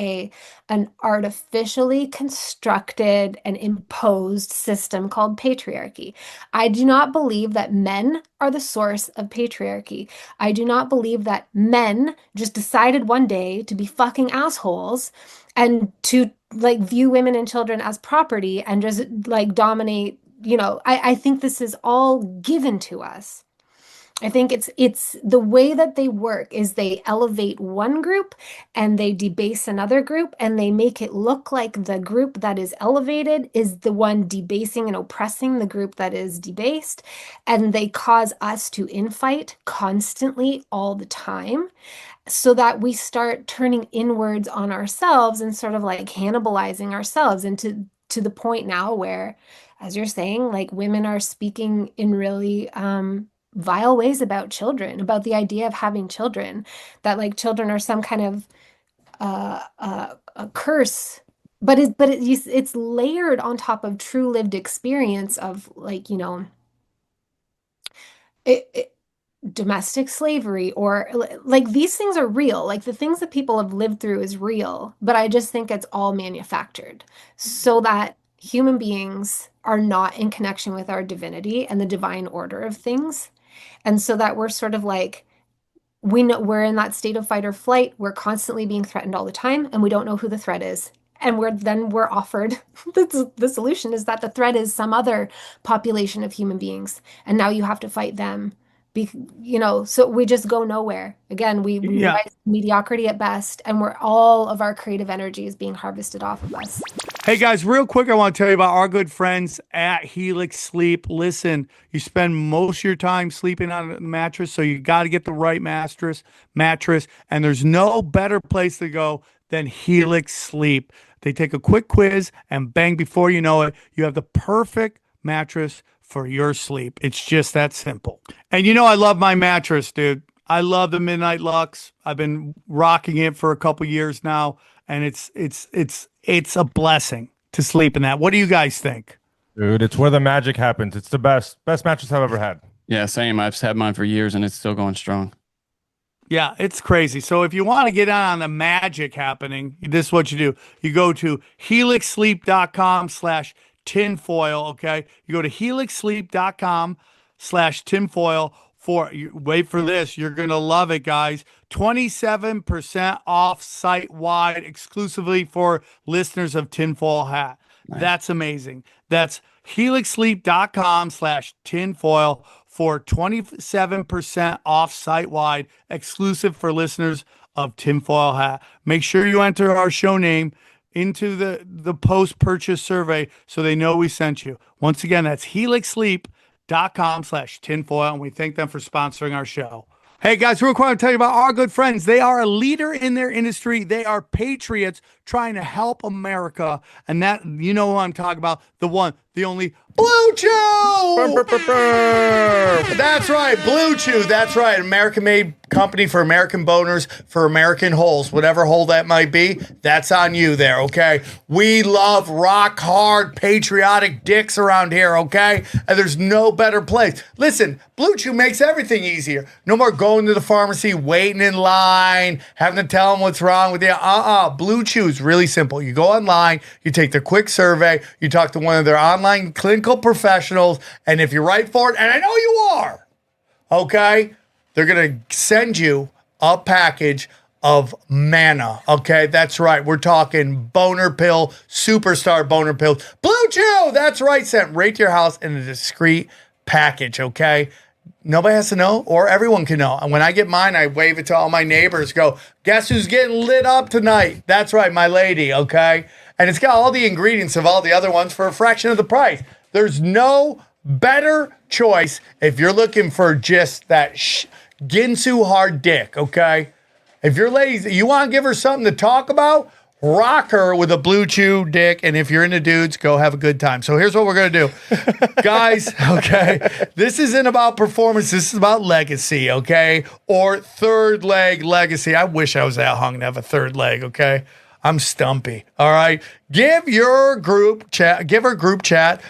an artificially constructed and imposed system called patriarchy. I do not believe that men are the source of patriarchy. I do not believe that men just decided one day to be fucking assholes and to like view women and children as property and just like dominate. I think this is all given to us. I think it's the way that they work is they elevate one group and they debase another group, and they make it look like the group that is elevated is the one debasing and oppressing the group that is debased, and they cause us to infight constantly all the time, so that we start turning inwards on ourselves and sort of like cannibalizing ourselves into to the point now where, as you're saying, like women are speaking in really vile ways about children, about the idea of having children, that like children are some kind of a curse, but it's layered on top of true lived experience of like domestic slavery, or like these things are real. Like the things that people have lived through is real, but I just think it's all manufactured so that human beings are not in connection with our divinity and the divine order of things. And so that we're sort of like, we know we're in that state of fight or flight. We're constantly being threatened all the time, and we don't know who the threat is. And we're offered the solution is that the threat is some other population of human beings, and now you have to fight them. So we just go nowhere. Again, we rise to mediocrity at best, and all of our creative energy is being harvested off of us. Hey guys, real quick, I want to tell you about our good friends at Helix Sleep. Listen, you spend most of your time sleeping on a mattress, so you got to get the right mattress, and there's no better place to go than Helix Sleep. They take a quick quiz, and bang, before you know it, you have the perfect mattress for your sleep. It's just that simple. And I love my mattress, dude. I love the Midnight Lux. I've been rocking it for a couple years now, and it's a blessing to sleep in that. What do you guys think? Dude, it's where the magic happens. It's the best mattress I've ever had. Yeah, same. I've had mine for years and it's still going strong. Yeah, it's crazy. So if you want to get on the magic happening, this is what you do. You go to helixsleep.com/tinfoil, okay? You go to helixsleep.com/tinfoil wait for this. You're going to love it, guys. 27% off site-wide exclusively for listeners of Tinfoil Hat. Nice. That's amazing. That's helixsleep.com/tinfoil for 27% off site-wide exclusive for listeners of Tinfoil Hat. Make sure you enter our show name into the post-purchase survey so they know we sent you. Once again, that's helixsleep.com/tinfoil, and we thank them for sponsoring our show. Hey guys, real quick, I'll tell you about our good friends. They are a leader in their industry. They are patriots trying to help America. And that, you know who I'm talking about, the one, the only Blue Chew! That's right, Blue Chew. That's right, American-made company for American boners, for American holes. Whatever hole that might be, that's on you there, okay? We love rock-hard, patriotic dicks around here, okay? And there's no better place. Listen, Blue Chew makes everything easier. No more going to the pharmacy, waiting in line, having to tell them what's wrong with you. Blue Chew is really simple. You go online, you take the quick survey, you talk to one of their online clinical professionals, and if you're right for it, and I know you are, okay, they're going to send you a package of Mana, okay? That's right. We're talking boner pill, superstar boner pills. Blue Chew, that's right, sent right to your house in a discreet package, okay? Nobody has to know, or everyone can know. And when I get mine, I wave it to all my neighbors, go, guess who's getting lit up tonight? That's right, my lady, okay? And it's got all the ingredients of all the other ones for a fraction of the price. There's no better choice if you're looking for just that Ginsu hard dick, okay? If your lady, you want to give her something to talk about, rocker with a blue chew dick. And if you're into dudes, go have a good time. So here's what we're going to do. Guys, okay, this isn't about performance. This is about legacy, okay? Or third leg legacy. I wish I was that hung to have a third leg, okay? I'm stumpy. All right. Give her group chat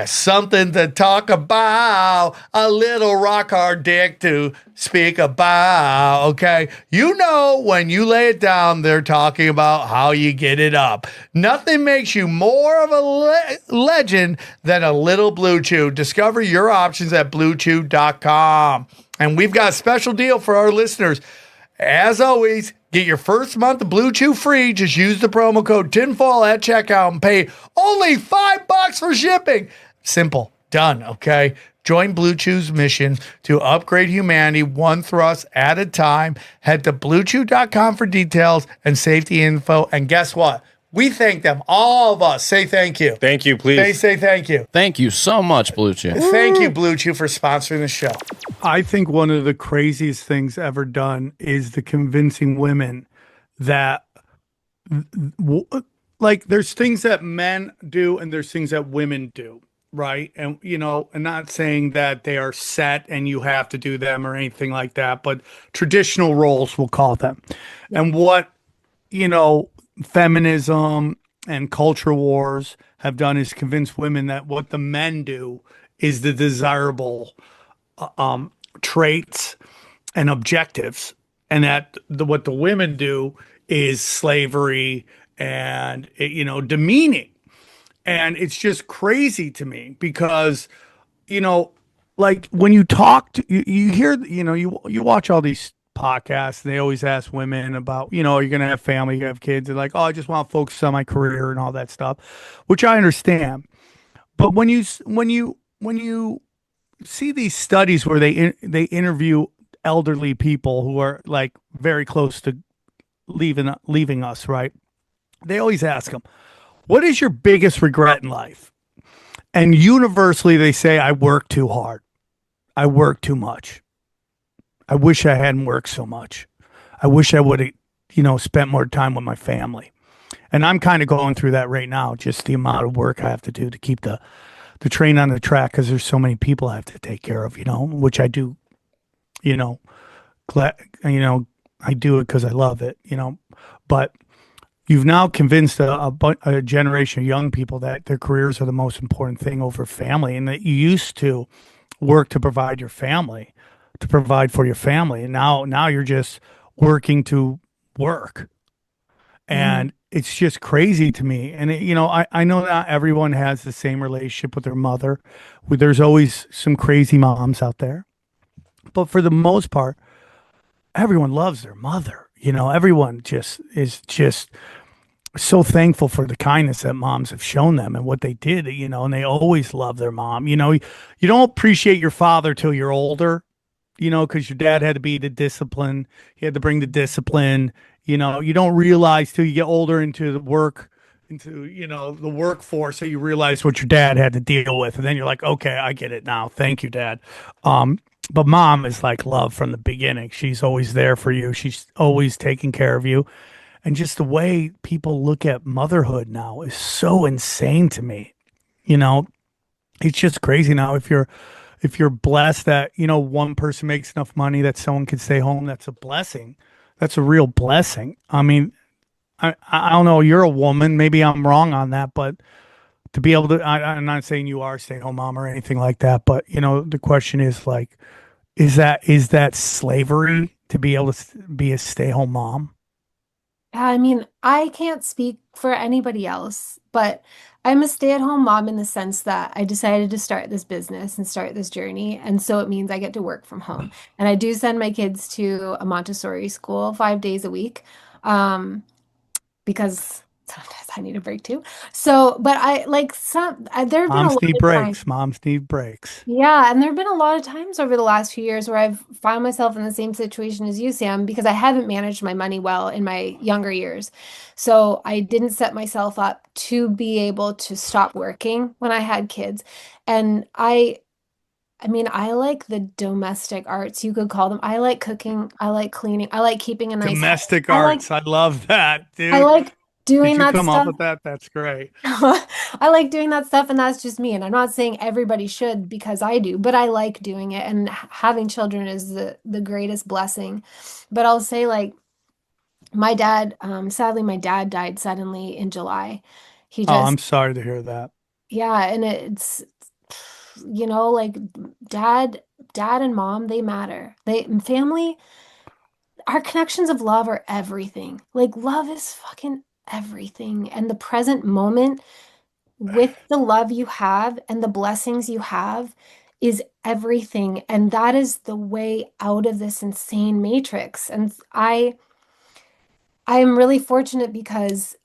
something to talk about, a little rock hard dick to speak about. Okay. You know, when you lay it down, they're talking about how you get it up. Nothing makes you more of a legend than a little Blue Chew. Discover your options at bluechew.com. And we've got a special deal for our listeners. As always, get your first month of Blue Chew free. Just use the promo code TINFOIL at checkout and pay only $5 for shipping. Simple. Done. Okay. Join Blue Chew's mission to upgrade humanity one thrust at a time. Head to bluechew.com for details and safety info. And guess what? We thank them. All of us say thank you. Thank you, please. They say thank you. Thank you so much, Blue Chew. Thank you, Blue Chew, for sponsoring the show. I think one of the craziest things ever done is the convincing women that, like, there's things that men do and there's things that women do, right? And, you know, and not saying that they are set and you have to do them or anything like that, but traditional roles, we'll call them. And what, you know, feminism and culture wars have done is convince women that what the men do is the desirable traits and objectives, and that what the women do is slavery and, you know, demeaning. And it's just crazy to me because, you know, like when you talk to, you hear, you know, you watch all these podcasts and they always ask women about, you know, you're going to have family, you have kids. They're like, oh, I just want to focus on my career and all that stuff, which I understand. But when you see these studies where they interview elderly people who are like very close to leaving us, right? They always ask them, what is your biggest regret in life? And universally they say, I work too hard. I work too much. I wish I hadn't worked so much. I wish I would have, you know, spent more time with my family. And I'm kind of going through that right now, just the amount of work I have to do to keep the train on the track because there's so many people I have to take care of, you know, which I do, you know, I do it because I love it, you know. But you've now convinced a generation of young people that their careers are the most important thing over family, and that you used to work to provide your family, to provide for your family. And now you're just working to work. And it's just crazy to me. And, you know, I know not everyone has the same relationship with their mother. There's always some crazy moms out there. But for the most part, everyone loves their mother. You know, everyone is just so thankful for the kindness that moms have shown them and what they did, you know, and they always love their mom. You know, you don't appreciate your father till you're older, you know, because your dad had to be the discipline. He had to bring the discipline. You know, you don't realize till you get older into the workforce, so you realize what your dad had to deal with. And then you're like, okay, I get it now. Thank you, Dad. But mom is like love from the beginning. She's always there for you. She's always taking care of you. And just the way people look at motherhood now is so insane to me. You know, it's just crazy now. If you're blessed that, you know, one person makes enough money that someone can stay home, that's a blessing. That's a real blessing. I mean, I don't know. You're a woman. Maybe I'm wrong on that, but to be able to, I'm not saying you are a stay-at-home mom or anything like that, but, you know, the question is like, is that slavery to be able to be a stay-at-home mom? I mean, I can't speak for anybody else, but I'm a stay-at-home mom in the sense that I decided to start this business and start this journey. And so it means I get to work from home. And I do send my kids to a Montessori school 5 days a week, because sometimes I need a break too. So, but I like there have been a Moms lot need of breaks. times. Moms need breaks. Yeah, and there have been a lot of times over the last few years where I've found myself in the same situation as you, Sam, because I haven't managed my money well in my younger years. So I didn't set myself up to be able to stop working when I had kids. And I mean, I like the domestic arts, you could call them. I like cooking, I like cleaning, I like keeping a nice house. Domestic I like arts. I love that, I dude. like doing Did you that come up stuff. with that? That's great. I like doing that stuff, and that's just me. And I'm not saying everybody should because I do, but I like doing it. And having children is the greatest blessing. But I'll say, like, my dad, sadly, my dad died suddenly in July. He Oh, I'm just, sorry to hear that. yeah, and it's, like dad and mom, they matter. Family, our connections of love are everything. Like, love is fucking everything. And the present moment with the love you have and the blessings you have is everything. And that is the way out of this insane matrix. And I am really fortunate because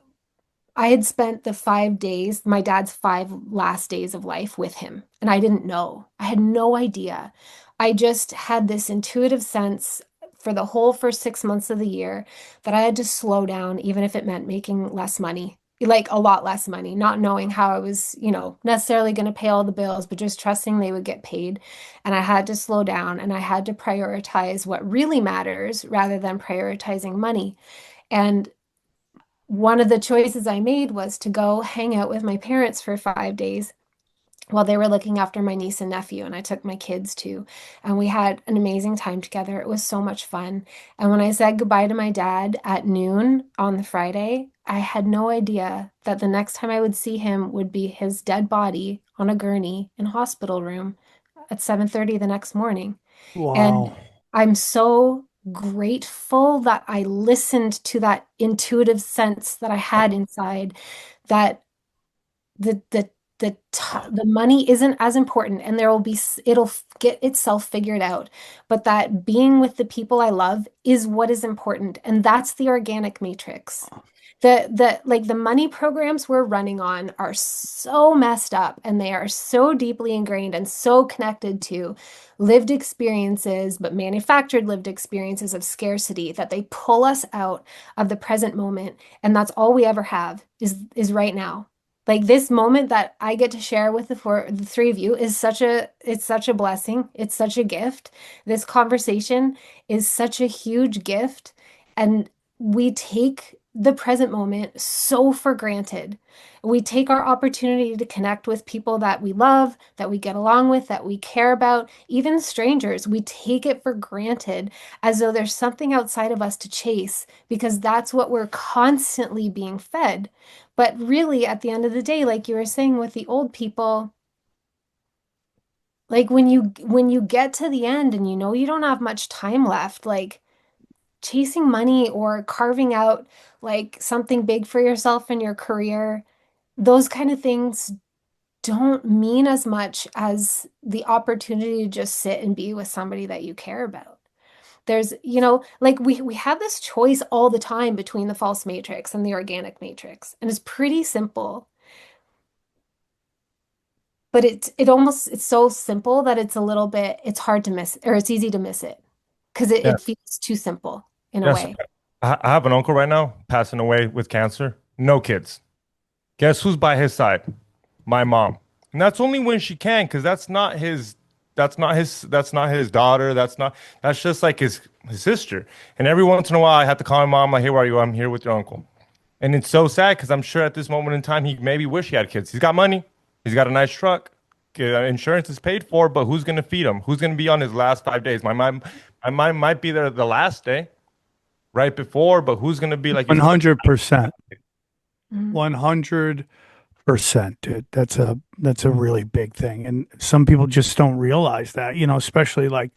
I had spent the 5 days, my dad's 5 last days of life with him, and I didn't know. I had no idea. I just had this intuitive sense for the whole first 6 months of the year that I had to slow down, even if it meant making less money, like a lot less money, not knowing how I was, necessarily going to pay all the bills, but just trusting they would get paid. And I had to slow down and I had to prioritize what really matters rather than prioritizing money. And one of the choices I made was to go hang out with my parents for 5 days while they were looking after my niece and nephew. And I took my kids too. And we had an amazing time together. It was so much fun. And when I said goodbye to my dad at noon on the Friday, I had no idea that the next time I would see him would be his dead body on a gurney in a hospital room at 7:30 the next morning. And Wow. I'm so grateful that I listened to that intuitive sense that I had inside, that the money isn't as important, and it'll get itself figured out, but that being with the people I love is what is important, and that's the organic matrix. The money programs we're running on are so messed up, and they are so deeply ingrained and so connected to lived experiences, but manufactured lived experiences of scarcity, that they pull us out of the present moment, and that's all we ever have is right now. Like, this moment that I get to share with the three of you is it's such a blessing. It's such a gift. This conversation is such a huge gift. And we take the present moment so for granted. We take our opportunity to connect with people that we love, that we get along with, that we care about, even strangers. We take it for granted as though there's something outside of us to chase, because that's what we're constantly being fed. But really, at the end of the day, like you were saying with the old people, like when you get to the end and you don't have much time left, like chasing money or carving out like something big for yourself in your career, those kind of things don't mean as much as the opportunity to just sit and be with somebody that you care about. There's, like we have this choice all the time between the false matrix and the organic matrix, and it's pretty simple. But it's so simple that it's hard to miss, or it's easy to miss it because it Yes. feels too simple in a Yes. way. I have an uncle right now passing away with cancer. No kids. Guess who's by his side? My mom. And that's only when she can, because that's not his daughter. That's just like his sister. And every once in a while I have to call my mom, like, hey, where are you? I'm here with your uncle. And it's so sad because I'm sure at this moment in time he maybe wish he had kids. He's got money. He's got a nice truck. Insurance is paid for, but who's gonna feed him? Who's gonna be on his last 5 days? My mom might be there the last day, right before, but who's gonna be like you said? 100%. Mhm. 100%, dude. That's a really big thing. And some people just don't realize that, especially like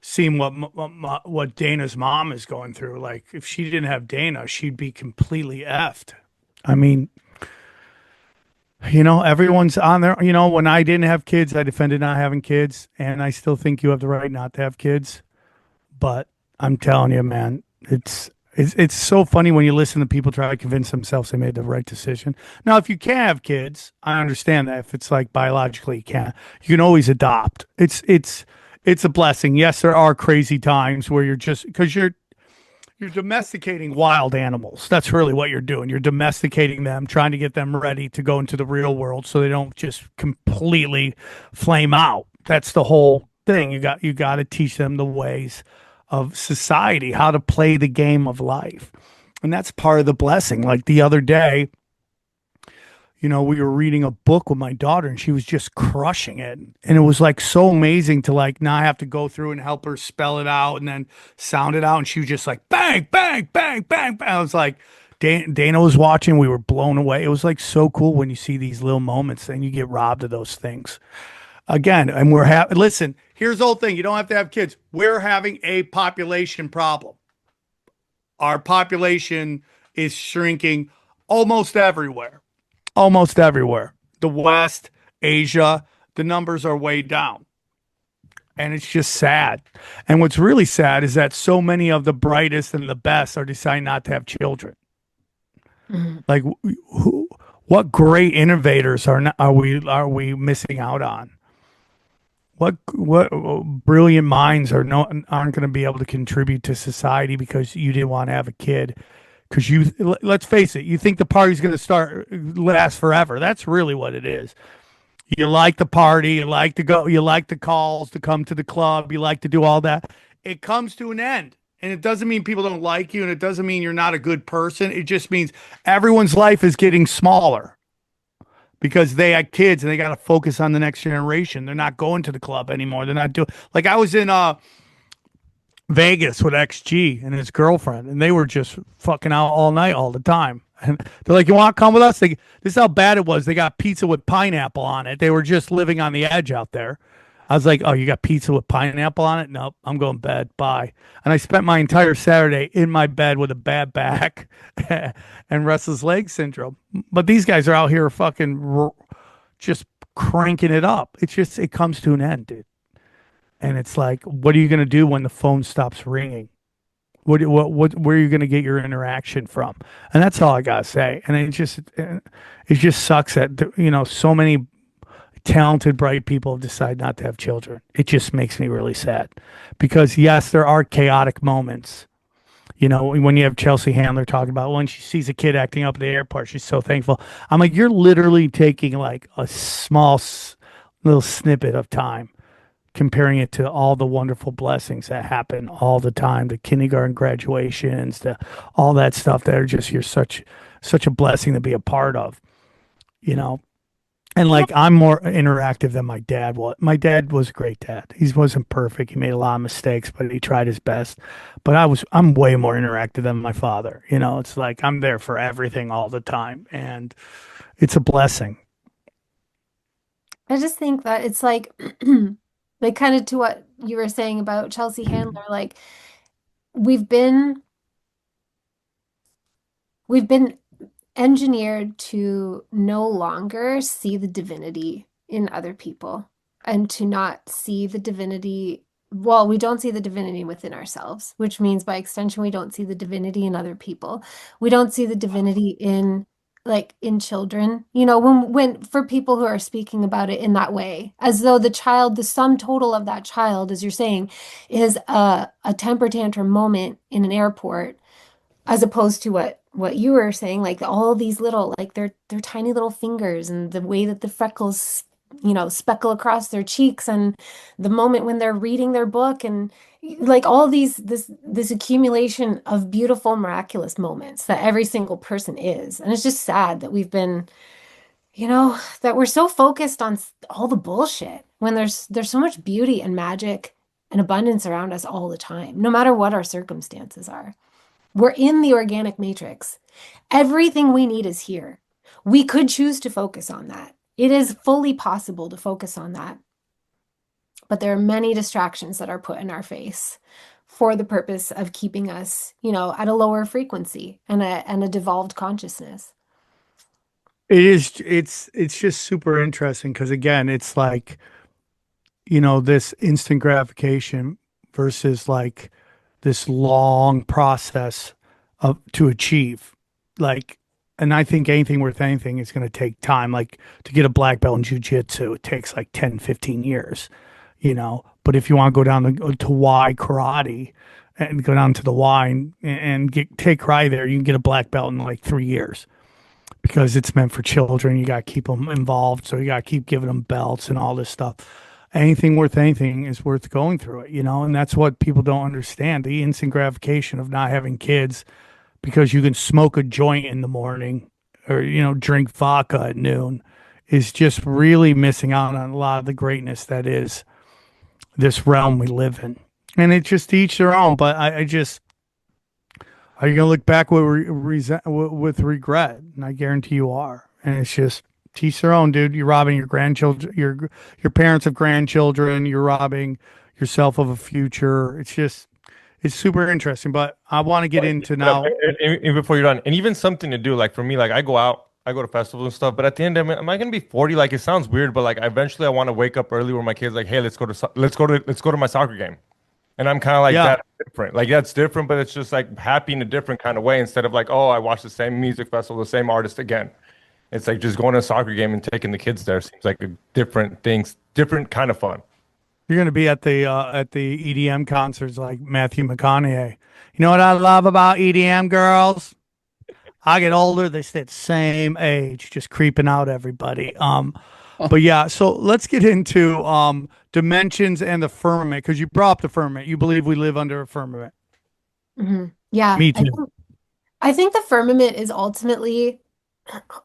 seeing what Dana's mom is going through. Like, if she didn't have Dana, she'd be completely effed. I mean, everyone's on there. When I didn't have kids, I defended not having kids, and I still think you have the right not to have kids. But I'm telling you, man, it's so funny when you listen to people try to convince themselves they made the right decision. Now, if you can't have kids, I understand that. If it's like biologically you can't, you can always adopt. It's a blessing. Yes, there are crazy times where you're just because you're domesticating wild animals. That's really what you're doing. You're domesticating them, trying to get them ready to go into the real world so they don't just completely flame out. That's the whole thing. You got to teach them the ways of society, how to play the game of life. And that's part of the blessing. Like the other day, we were reading a book with my daughter and she was just crushing it. And it was like so amazing to like not have to go through and help her spell it out and then sound it out. And she was just like, bang, bang, bang, bang, bang. I was like, Dana was watching. We were blown away. It was like so cool when you see these little moments and you get robbed of those things. Again, and listen, here's the whole thing. You don't have to have kids. We're having a population problem. Our population is shrinking almost everywhere. Almost everywhere. The West, Asia, the numbers are way down. And it's just sad. And what's really sad is that so many of the brightest and the best are deciding not to have children. Like, what great innovators are we missing out on? What brilliant minds aren't going to be able to contribute to society because you didn't want to have a kid? Because let's face it, you think the party's going to last forever. That's really what it is. You like the party, you like to go, you like the calls to come to the club, you like to do all that. It comes to an end. And it doesn't mean people don't like you, and it doesn't mean you're not a good person. It just means everyone's life is getting smaller because they had kids and they got to focus on the next generation. They're not going to the club anymore. They're not doing, like I was in Vegas with XG and his girlfriend, and they were just fucking out all night, all the time. And they're like, "You want to come with us?" This is how bad it was. They got pizza with pineapple on it. They were just living on the edge out there. I was like, "Oh, you got pizza with pineapple on it?" Nope, I'm going to bed. Bye. And I spent my entire Saturday in my bed with a bad back and restless leg syndrome. But these guys are out here fucking just cranking it up. It comes to an end, dude. And it's like, what are you going to do when the phone stops ringing? Where are you going to get your interaction from? And that's all I got to say. And it just sucks that, so many talented, bright people have decided not to have children. It just makes me really sad because yes, there are chaotic moments. When you have Chelsea Handler talking about when she sees a kid acting up at the airport, she's so thankful. I'm like, you're literally taking like a small little snippet of time comparing it to all the wonderful blessings that happen all the time, the kindergarten graduations, the all that stuff that are just you're such a blessing to be a part of, And like I'm more interactive than my dad was. My dad was a great dad. He wasn't perfect. He made a lot of mistakes, but he tried his best. But I'm way more interactive than my father. It's like I'm there for everything all the time, and it's a blessing. I just think that it's like like kind of to what you were saying about Chelsea Handler, like we've been engineered to no longer see the divinity in other people and to not see the divinity. Well, we don't see the divinity within ourselves, which means by extension, we don't see the divinity in other people. We don't see the divinity in children, when for people who are speaking about it in that way, as though the sum total of that child, as you're saying, is a temper tantrum moment in an airport, as opposed to what you were saying, like all these little, like their tiny little fingers and the way that the freckles, speckle across their cheeks, and the moment when they're reading their book, and like all this accumulation of beautiful, miraculous moments that every single person is. And it's just sad that we've been, that we're so focused on all the bullshit when there's so much beauty and magic and abundance around us all the time, no matter what our circumstances are. We're in the organic matrix. Everything we need is here. We could choose to focus on that. It is fully possible to focus on that. But there are many distractions that are put in our face for the purpose of keeping us, at a lower frequency and a devolved consciousness. It's just super interesting because again, it's like, this instant gratification versus like this long process to achieve. Like, and I think anything worth anything is going to take time. Like to get a black belt in jujitsu, it takes like 10, 15 years, But if you want to go down to Y karate and go down to the Y and take karate there, you can get a black belt in like 3 years because it's meant for children. You got to keep them involved. So you got to keep giving them belts and all this stuff. Anything worth anything is worth going through it, and that's what people don't understand. The instant gratification of not having kids because you can smoke a joint in the morning or, drink vodka at noon is just really missing out on a lot of the greatness that is this realm we live in. And it just to each their own. But I just, are you going to look back with regret? And I guarantee you are. And it's just teach their own, dude. You're robbing your grandchildren, your parents of grandchildren. You're robbing yourself of a future. It's super interesting. But I want to get into now. And before you're done, and even something to do, like for me, like I go out, I go to festivals and stuff, but at the end, am I gonna be 40? Like it sounds weird, but like eventually I want to wake up early where my kids like, hey, let's go to my soccer game. And I'm kind of like Yeah. that different. Like that's different, but it's just like happy in a different kind of way instead of like, oh, I watched the same music festival, the same artist again. It's like just going to a soccer game and taking the kids there seems like a different things, different kind of fun. You're going to be at the EDM concerts like Matthew McConaughey. You know what I love about EDM girls? I get older, they stay the same age, just creeping out everybody. But yeah, so let's get into dimensions and the firmament because you brought up the firmament. You believe we live under a firmament. Yeah, Me too. I think the firmament is ultimately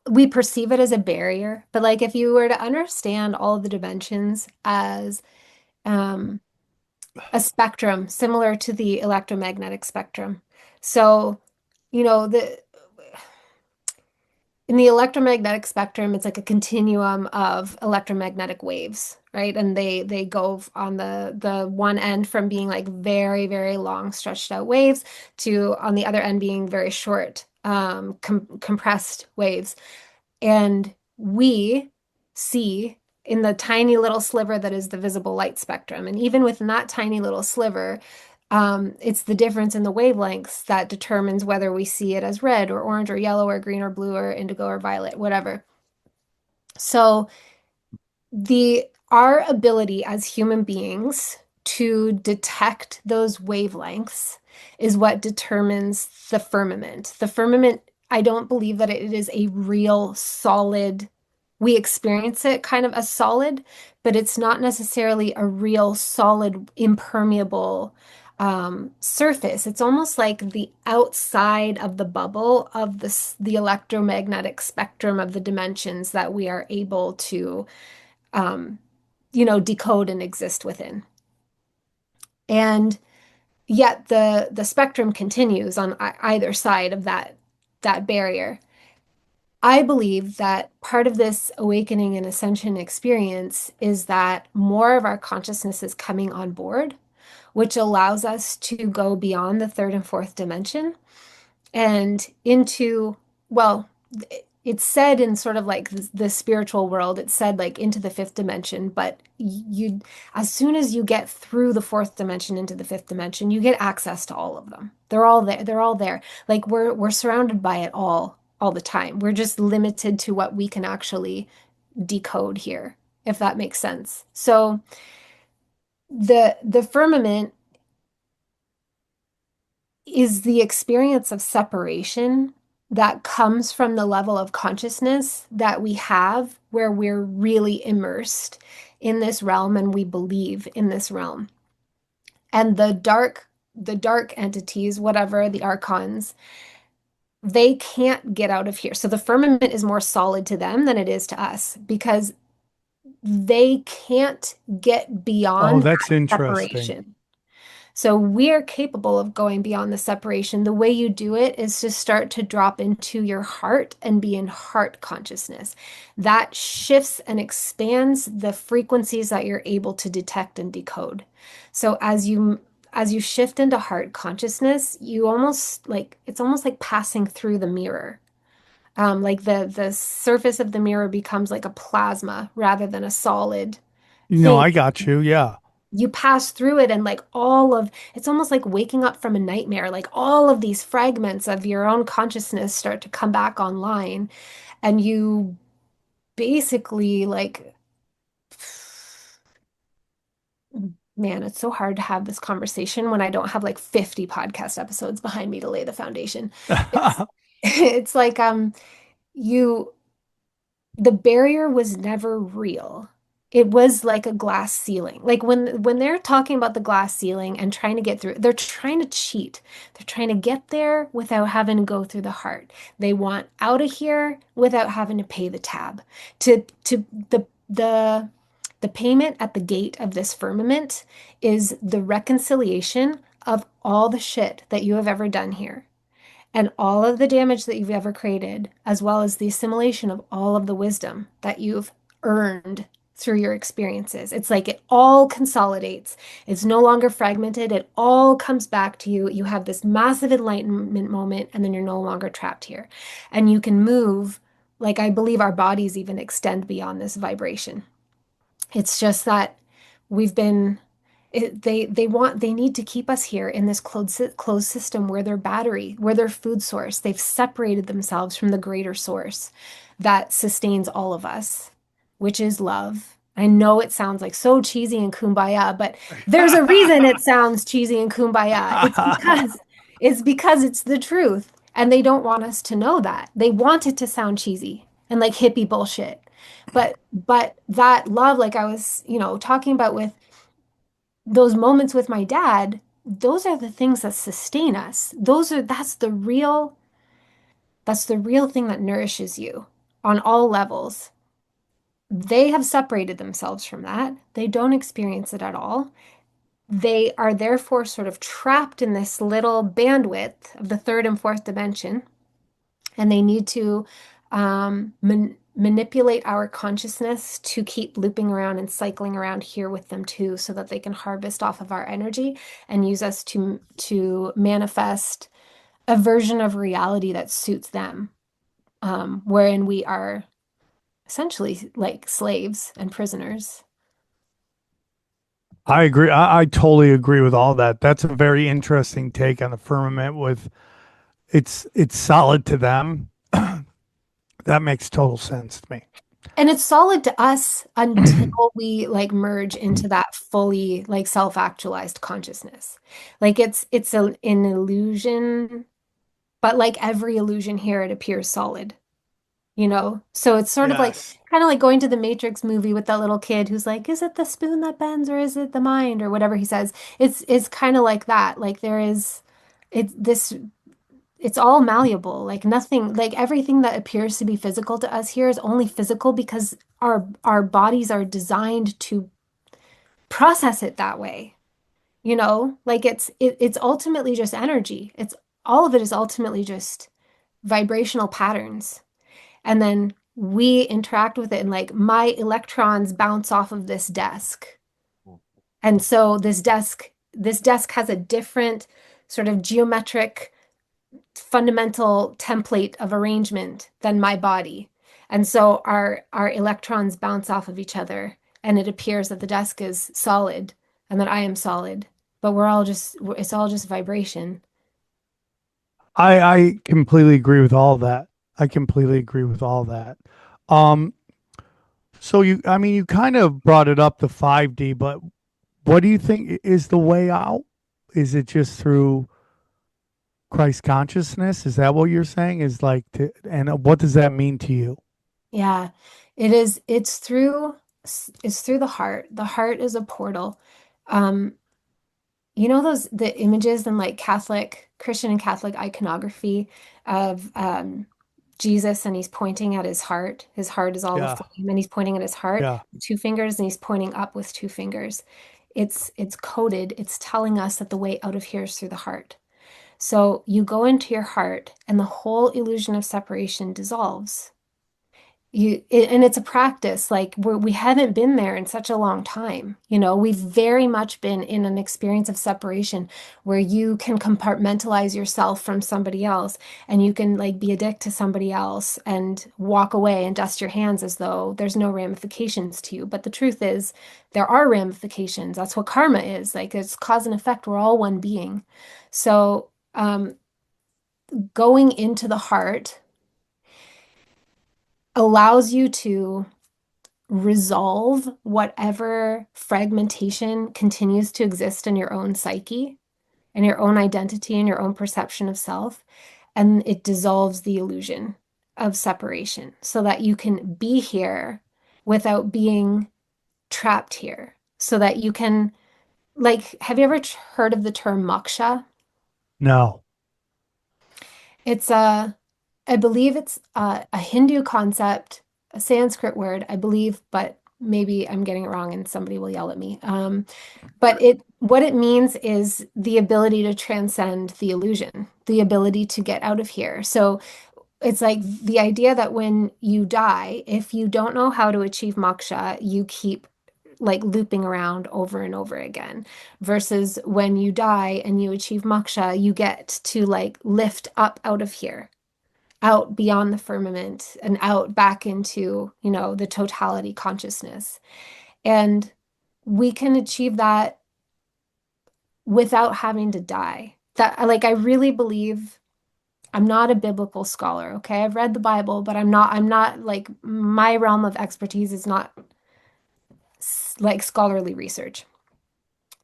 we perceive it as a barrier, but like if you were to understand all of the dimensions as um, a spectrum similar to the electromagnetic spectrum. So, the in the electromagnetic spectrum, it's like a continuum of electromagnetic waves, right? And they go on the one end from being like very, very long stretched out waves to on the other end being very short, compressed waves. And we see in the tiny little sliver that is the visible light spectrum. And even within that tiny little sliver, it's the difference in the wavelengths that determines whether we see it as red or orange or yellow or green or blue or indigo or violet, whatever. So our ability as human beings to detect those wavelengths is what determines the firmament. The firmament, I don't believe that it is a real solid, we experience it kind of as solid, but it's not necessarily a real solid, impermeable surface. It's almost like the outside of the bubble of the electromagnetic spectrum of the dimensions that we are able to um, decode and exist within. And yet the spectrum continues on either side of that barrier. I believe that part of this awakening and ascension experience is that more of our consciousness is coming on board, which allows us to go beyond the third and fourth dimension and into, well, it's said in sort of like the spiritual world, it's said like into the fifth dimension, but you, as soon as you get through the fourth dimension into the fifth dimension, you get access to all of them. They're all there. They're all there. Like we're surrounded by it all the time. We're just limited to what we can actually decode here, if that makes sense. So the firmament is the experience of separation that comes from the level of consciousness that we have where we're really immersed in this realm and we believe in this realm. And the dark entities, whatever the archons, they can't get out of here. So the firmament is more solid to them than it is to us because they can't get Oh, beyond that's that interesting. separation. So we're capable of going beyond the separation. The way you do it is to start to drop into your heart and be in heart consciousness. That shifts and expands the frequencies that you're able to detect and decode. So as you shift into heart consciousness, you almost like it's almost like passing through the mirror. Like the surface of the mirror becomes like a plasma rather than a solid thing. I got you. Yeah. You pass through it and like all of it's almost like waking up from a nightmare. Like all of these fragments of your own consciousness start to come back online and you basically like man, it's so hard to have this conversation when I don't have like 50 podcast episodes behind me to lay the foundation. It's it's like you the barrier was never real. it was like a glass ceiling. Like when they're talking about the glass ceiling and trying to get through, they're trying to cheat. They're trying to get there without having to go through the heart. They want out of here without having to pay the tab. To the payment at the gate of this firmament is the reconciliation of all the shit that you have ever done here and all of the damage that you've ever created, as well as the assimilation of all of the wisdom that you've earned through your experiences. It's like it all consolidates. It's no longer fragmented. It all comes back to you. You have this massive enlightenment moment, and then you're no longer trapped here. And you can move, like I believe our bodies even extend beyond this vibration. It's just that we've been they need to keep us here in this closed system where their battery, where their food source, they've separated themselves from the greater source that sustains all of us, which is love. I know it sounds like so cheesy and kumbaya, but there's a reason it sounds cheesy and kumbaya. It's because it's the truth. And they don't want us to know that. They want it to sound cheesy and like hippie bullshit. But that love, like I was, talking about with those moments with my dad, those are the things that sustain us. That's the real thing that nourishes you on all levels. They have separated themselves from that. They don't experience it at all. They are therefore sort of trapped in this little bandwidth of the third and fourth dimension, and they need to manipulate our consciousness to keep looping around and cycling around here with them too, so that they can harvest off of our energy and use us to manifest a version of reality that suits them, wherein we are essentially like slaves and prisoners. I agree. I totally agree with all that. That's a very interesting take on the firmament with it's solid to them. That makes total sense to me. And it's solid to us until we like merge into that fully like self-actualized consciousness. Like an illusion, but like every illusion here, it appears solid. So it's sort of like Yes. kind of like going to the Matrix movie with that little kid who's like, is it the spoon that bends or is it the mind or whatever he says? It's kind of like that. Like there is this it's all malleable. Like nothing, like everything that appears to be physical to us here is only physical because our bodies are designed to process it that way. Like it's ultimately just energy. It's all of it is ultimately just vibrational patterns. And then we interact with it and like my electrons bounce off of this desk. And so this desk has a different sort of geometric fundamental template of arrangement than my body. And so our electrons bounce off of each other and it appears that the desk is solid and that I am solid, but it's all just vibration. I completely agree with all that. I completely agree with all that. Um, so I mean, you kind of brought it up the 5D, but what do you think is the way out? Is it just through Christ consciousness? Is that what you're saying? And what does that mean to you? Yeah, it is. It's through the heart. The heart is a portal. Um, the images in like Christian and Catholic iconography of Jesus and he's pointing at his heart. His heart is all Yeah, aflame and he's pointing at his heart, yeah. two fingers, and he's pointing up with two fingers. It's coded. It's telling us that the way out of here is through the heart. So you go into your heart and the whole illusion of separation dissolves. And it's a practice like we haven't been there in such a long time. We've very much been in an experience of separation where you can compartmentalize yourself from somebody else and you can like be a dick to somebody else and walk away and dust your hands as though there's no ramifications to you. But the truth is there are ramifications. That's what karma is. Like it's cause and effect. We're all one being. So going into the heart allows you to resolve whatever fragmentation continues to exist in your own psyche and your own identity and your own perception of self. And it dissolves the illusion of separation so that you can be here without being trapped here so that you can, like, have you ever heard of the term moksha? No. It's I believe it's a Hindu concept, a Sanskrit word, I believe, but maybe I'm getting it wrong and somebody will yell at me. But what it means is the ability to transcend the illusion, the ability to get out of here. So it's like the idea that when you die, if you don't know how to achieve moksha, you keep like looping around over and over again. Versus when you die and you achieve moksha, you get to like lift up out of here, out beyond the firmament and out back into, the totality consciousness. And we can achieve that without having to die. That, like, I really believe. I'm not a biblical scholar, okay? I've read the Bible, but I'm not like my realm of expertise is not like scholarly research.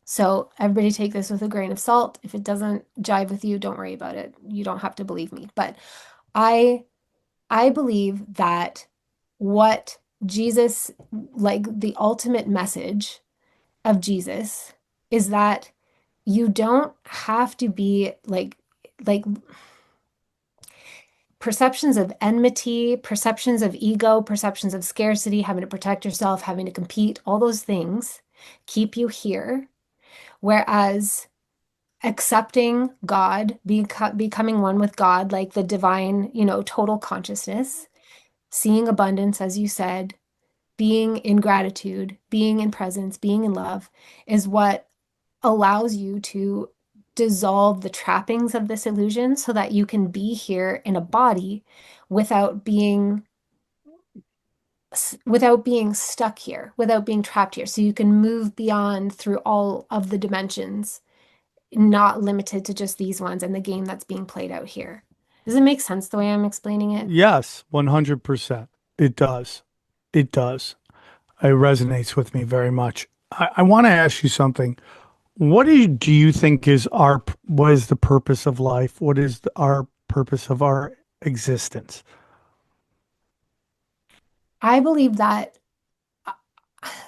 So everybody take this with a grain of salt. If it doesn't jive with you, don't worry about it. You don't have to believe me. But I I believe that what Jesus, like the ultimate message of Jesus, is that you don't have to be like perceptions of enmity, perceptions of ego, perceptions of scarcity, having to protect yourself, having to compete, all those things keep you here. Whereas accepting God, becoming one with God, like the divine, total consciousness, seeing abundance, as you said, being in gratitude, being in presence, being in love, is what allows you to dissolve the trappings of this illusion so that you can be here in a body without being stuck here, without being trapped here. So you can move beyond through all of the dimensions, not limited to just these ones and the game that's being played out here. Does it make sense the way I'm explaining it? Yes, 100%. It does. It does. It resonates with me very much. I want to ask you something. Do you think is what is the purpose of life? What is our purpose of our existence? I believe that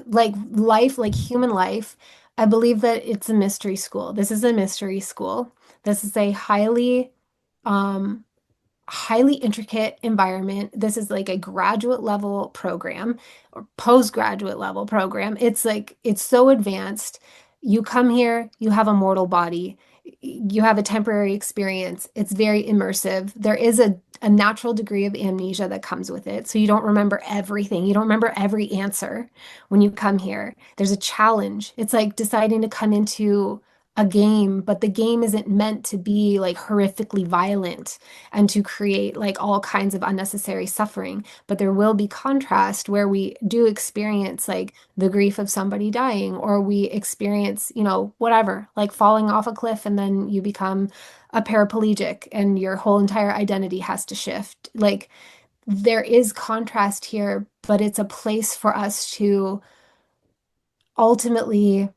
like life, like human life, I believe that it's a mystery school. This is a mystery school. This is a um, highly intricate environment. This is like a graduate level program or postgraduate level program. It's like, it's so advanced. You come here, you have a mortal body, you have a temporary experience. It's very immersive. There is a natural degree of amnesia that comes with it. So you don't remember everything. You don't remember every answer when you come here. There's a challenge. It's like deciding to come into a game, but the game isn't meant to be like horrifically violent and to create like all kinds of unnecessary suffering. But there will be contrast where we do experience like the grief of somebody dying, or we experience, whatever, like falling off a cliff and then you become a paraplegic and your whole entire identity has to shift. Like there is contrast here, but it's a place for us to ultimately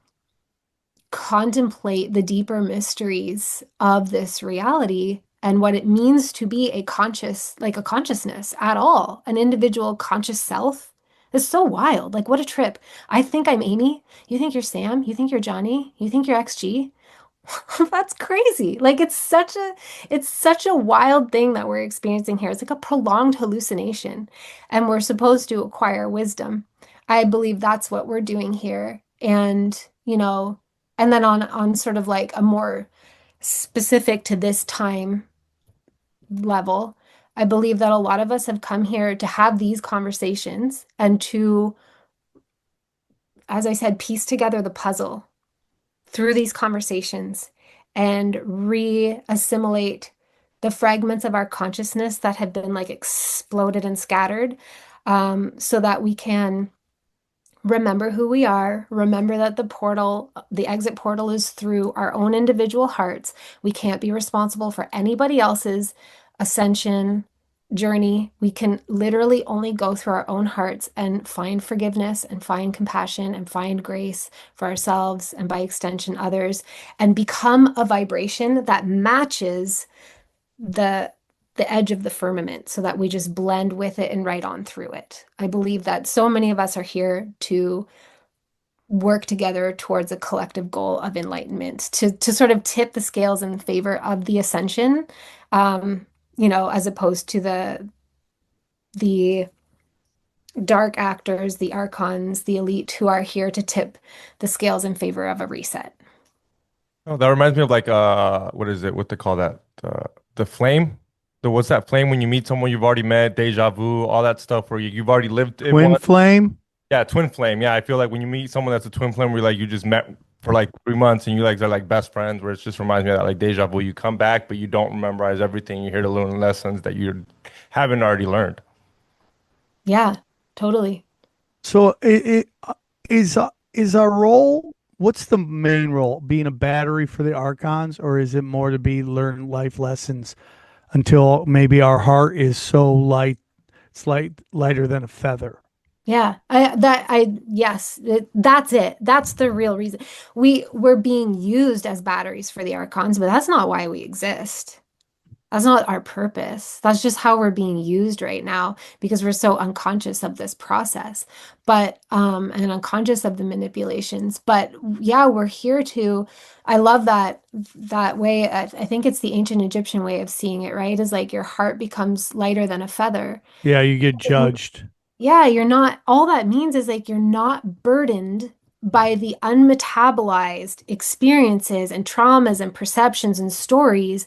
contemplate the deeper mysteries of this reality and what it means to be a consciousness at all, an individual conscious self. It's so wild. Like, what a trip. I think I'm Amy. You think you're Sam. You think you're Johnny. You think you're XG. That's crazy. Like, it's such a wild thing that we're experiencing here. It's like a prolonged hallucination, and we're supposed to acquire wisdom. I believe that's what we're doing here. And then on sort of like a more specific to this time level, I believe that a lot of us have come here to have these conversations and to, as I said, piece together the puzzle through these conversations and re-assimilate the fragments of our consciousness that have been like exploded and scattered, so that we can remember who we are, remember that the exit portal is through our own individual hearts. We can't be responsible for anybody else's ascension journey. We can literally only go through our own hearts and find forgiveness and find compassion and find grace for ourselves and by extension others, and become a vibration that matches the the edge of the firmament so that we just blend with it and right on through it. I believe that so many of us are here to work together towards a collective goal of enlightenment, to sort of tip the scales in favor of the ascension, um, as opposed to the dark actors, the archons, the elite who are here to tip the scales in favor of a reset. Oh, that reminds me of like what is it? What they call that? The flame. The what's that flame when you meet someone you've already met, deja vu, all that stuff where you've already lived it Twin once. flame. Yeah, twin flame. Yeah, I feel like when you meet someone that's a twin flame, where like you just met for like 3 months and you like they're like best friends, where it just reminds me of that like deja vu. You come back, but you don't memorize everything. You're here to learn lessons that you haven't already learned. Yeah, totally. So is our role, what's the main role? Being a battery for the archons, or is it more to be learn life lessons until maybe our heart is so light, it's lighter than a feather? Yeah, yes, that's it. That's the real reason. We're being used as batteries for the archons, but that's not why we exist. That's not our purpose. That's just how we're being used right now because we're so unconscious of this process, and unconscious of the manipulations. But yeah, we're here to, I love that way. I think it's the ancient Egyptian way of seeing it, right? Is like your heart becomes lighter than a feather. Yeah, you get judged. Yeah, you're not, all that means is like you're not burdened by the unmetabolized experiences and traumas and perceptions and stories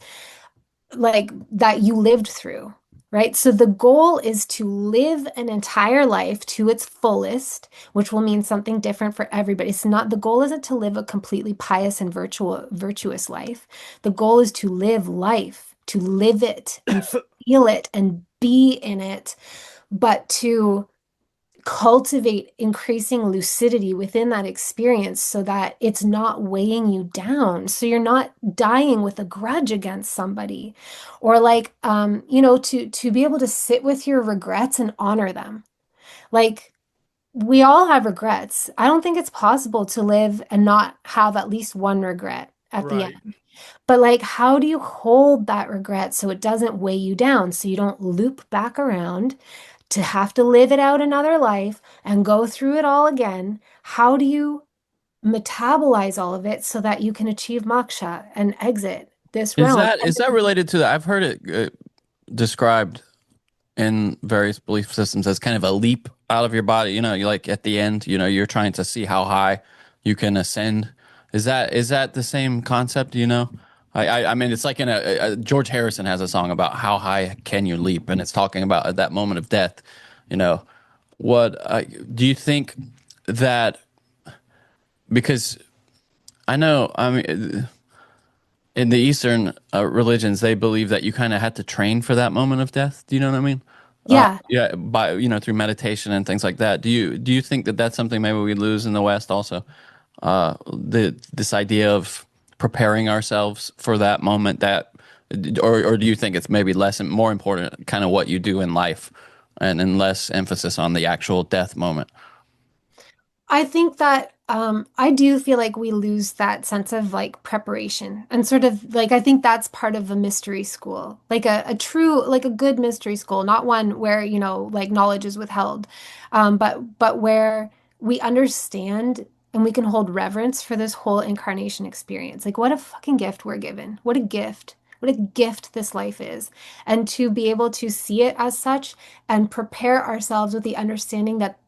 like that you lived through, right? So the goal is to live an entire life to its fullest, which will mean something different for everybody. It's not, the goal isn't to live a completely pious and virtuous life. The goal is to live life, to live it and feel it and be in it, but to cultivate increasing lucidity within that experience so that it's not weighing you down. So you're not dying with a grudge against somebody or like, to be able to sit with your regrets and honor them. Like we all have regrets. I don't think it's possible to live and not have at least one regret at the Right. end. But like, how do you hold that regret so it doesn't weigh you down, so you don't loop back around to have to live it out another life and go through it all again? How do you metabolize all of it so that you can achieve moksha and exit this Is realm? that related to that? I've heard it described in various belief systems as kind of a leap out of your body. You like at the end, you're trying to see how high you can ascend. Is that the same concept? I mean, it's like in George Harrison has a song about how high can you leap, and it's talking about at that moment of death. You know, what do you think that? Because I know, I mean, in the Eastern religions, they believe that you kind of had to train for that moment of death. Do you know what I mean? Yeah. Yeah, by through meditation and things like that. Do you think that that's something maybe we lose in the West also? This idea of preparing ourselves for that moment or do you think it's maybe less and more important kind of what you do in life and less emphasis on the actual death moment? I think that I do feel like we lose that sense of like preparation and sort of like I think that's part of a mystery school, like a true like a good mystery school, not one where like knowledge is withheld, but where we understand and we can hold reverence for this whole incarnation experience. Like what a fucking gift we're given. What a gift. What a gift this life is. And to be able to see it as such and prepare ourselves with the understanding that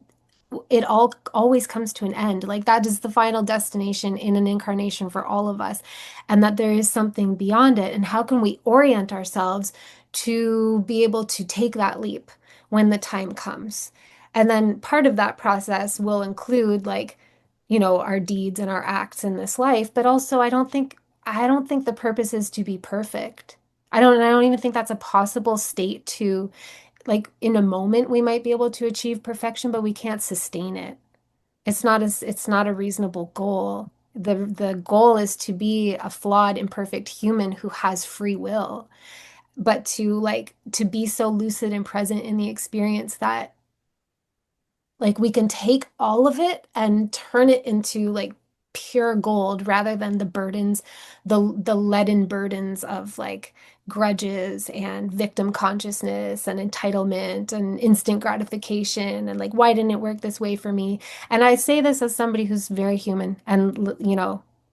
it all always comes to an end. Like that is the final destination in an incarnation for all of us, and that there is something beyond it. And how can we orient ourselves to be able to take that leap when the time comes? And then part of that process will include like, our deeds and our acts in this life, but also I don't think the purpose is to be perfect. I don't even think that's a possible state to like in a moment we might be able to achieve perfection, but we can't sustain it. It's not a reasonable goal. The goal is to be a flawed, imperfect human who has free will, but to be so lucid and present in the experience that like we can take all of it and turn it into like pure gold rather than the burdens, the leaden burdens of like grudges and victim consciousness and entitlement and instant gratification and like why didn't it work this way for me? And I say this as somebody who's very human and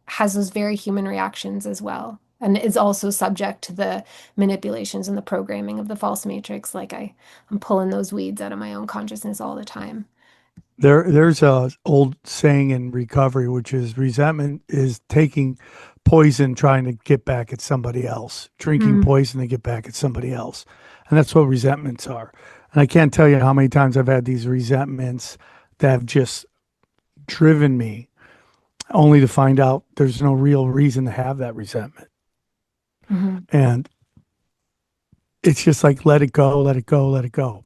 has those very human reactions as well. And is also subject to the manipulations and the programming of the false matrix. Like I'm pulling those weeds out of my own consciousness all the time. There's a old saying in recovery, which is resentment is taking poison, trying to get back at somebody else, drinking Mm. poison to get back at somebody else. And that's what resentments are. And I can't tell you how many times I've had these resentments that have just driven me only to find out there's no real reason to have that resentment. Hmm. And it's just like, let it go, let it go, let it go.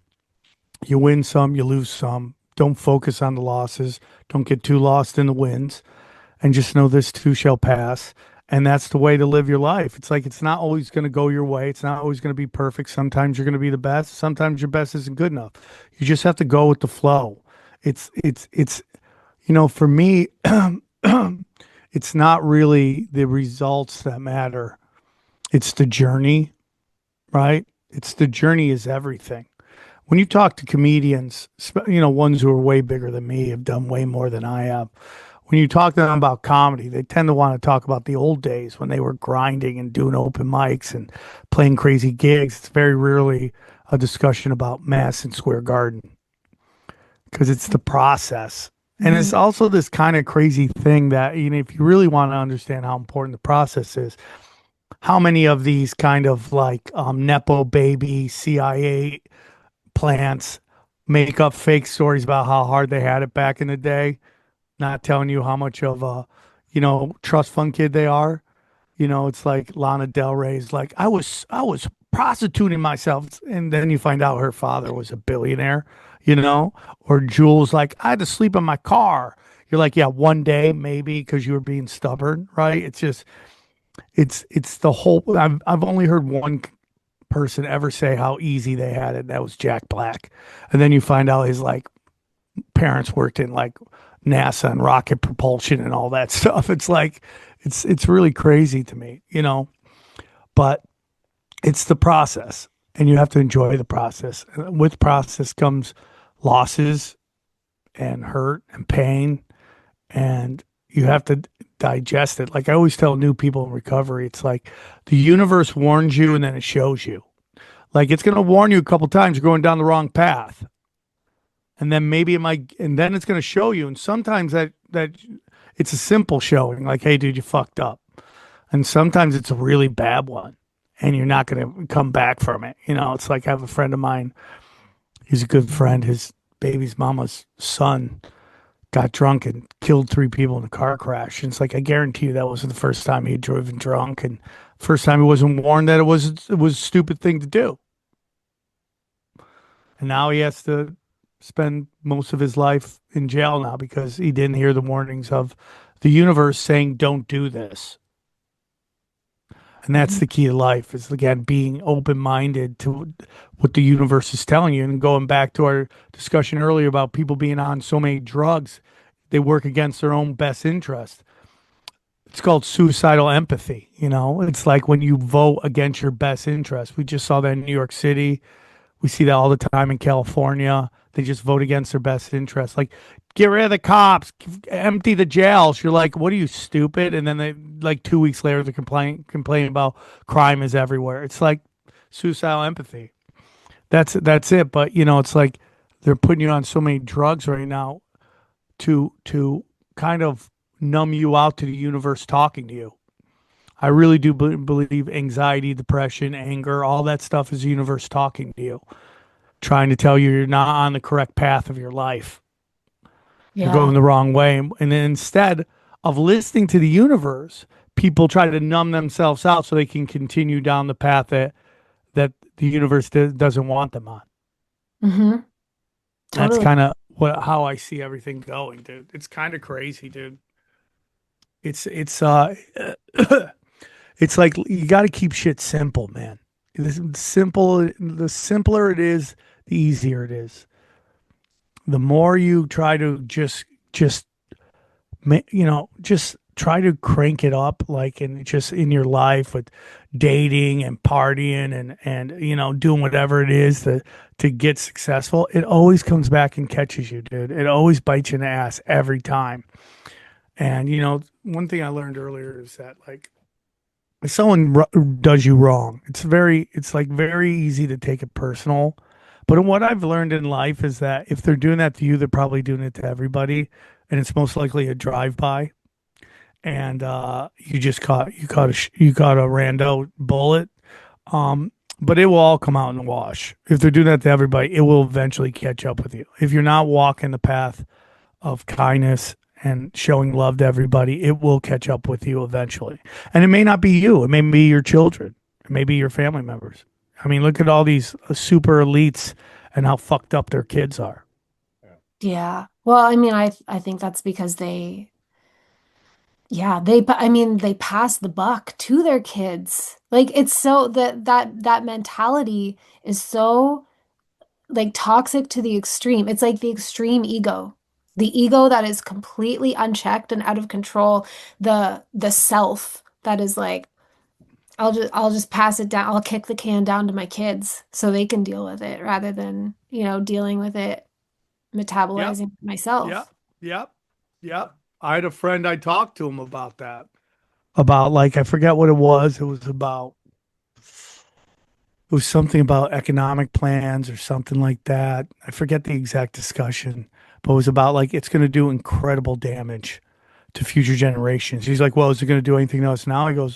You win some, you lose some. Don't focus on the losses. Don't get too lost in the wins. And just know this too shall pass. And that's the way to live your life. It's like it's not always going to go your way. It's not always going to be perfect. Sometimes you're going to be the best. Sometimes your best isn't good enough. You just have to go with the flow. It's for me, it's not really the results that matter. It's the journey, right? It's the journey is everything. When you talk to comedians, ones who are way bigger than me, have done way more than I have. When you talk to them about comedy, they tend to want to talk about the old days when they were grinding and doing open mics and playing crazy gigs. It's very rarely a discussion about Madison Square Garden because it's the process. And it's also this kind of crazy thing that, if you really want to understand how important the process is, how many of these kind of like Nepo baby CIA plants make up fake stories about how hard they had it back in the day, not telling you how much of a, trust fund kid they are. It's like Lana Del Rey's like, I was prostituting myself. And then you find out her father was a billionaire, or Jules like, I had to sleep in my car. You're like, yeah, one day maybe because you were being stubborn, right? It's just, it's the whole, I've only heard one person ever say how easy they had it. That was Jack Black. And then you find out his like parents worked in like NASA and rocket propulsion and all that stuff. It's like it's really crazy to me, but it's the process and you have to enjoy the process. And with process comes losses and hurt and pain, and you have to digest it. Like I always tell new people in recovery, it's like the universe warns you and then it shows you. Like it's going to warn you a couple times you're going down the wrong path. And then maybe it might, and then it's going to show you. And sometimes that it's a simple showing, like, hey, dude, you fucked up. And sometimes it's a really bad one, and you're not going to come back from it. It's like I have a friend of mine. He's a good friend. His baby's mama's son got drunk and killed 3 people in a car crash. And it's like I guarantee you that wasn't the first time he had driven drunk, and first time he wasn't warned that it was a stupid thing to do. And now he has to spend most of his life in jail now because he didn't hear the warnings of the universe saying, don't do this. And that's the key to life is, again, being open-minded to what the universe is telling you. And going back to our discussion earlier about people being on so many drugs, they work against their own best interest. It's called suicidal empathy. It's like when you vote against your best interest. We just saw that in New York City. We see that all the time in California. They just vote against their best interest. Like, get rid of the cops, empty the jails. You're like, what are you, stupid? And then they, like 2 weeks later, they're complaining about crime is everywhere. It's like suicidal empathy. That's it. But it's like they're putting you on so many drugs right now to kind of numb you out to the universe talking to you. I really do believe anxiety, depression, anger, all that stuff is the universe talking to you, trying to tell you you're not on the correct path of your life. You're going the wrong way. And then instead of listening to the universe, people try to numb themselves out so they can continue down the path that the universe doesn't want them on. Mm-hmm. Totally. That's kind of how I see everything going, dude. It's kind of crazy, dude. It's it's like you got to keep shit simple, man. The simpler it is, the easier it is. The more you try to just just try to crank it up, like in just in your life with dating and partying and doing whatever it is to get successful. It always comes back and catches you, dude. It always bites you in the ass every time. And one thing I learned earlier is that, like, if someone does you wrong, it's like very easy to take it personal. But what I've learned in life is that if they're doing that to you, they're probably doing it to everybody, and it's most likely a drive-by. And you caught a rando bullet. But it will all come out in the wash. If they're doing that to everybody, it will eventually catch up with you. If you're not walking the path of kindness and showing love to everybody, it will catch up with you eventually. And it may not be you, it may be your children, it may be your family members. I mean, look at all these super elites and how fucked up their kids are. Yeah. Well, I mean, I think that's because they pass the buck to their kids. Like it's so that mentality is so like toxic to the extreme. It's like the extreme ego. The ego that is completely unchecked and out of control. The self that is like, I'll just pass it down. I'll kick the can down to my kids so they can deal with it rather than, dealing with it, Yep, metabolizing yep, myself. yep, yep. I had a friend, I talked to him about that. About, like, I forget what it was. It was something about economic plans or something like that. I forget the exact discussion, but it was about, like, it's going to do incredible damage to future generations. He's like, well, is it going to do anything else now? I go,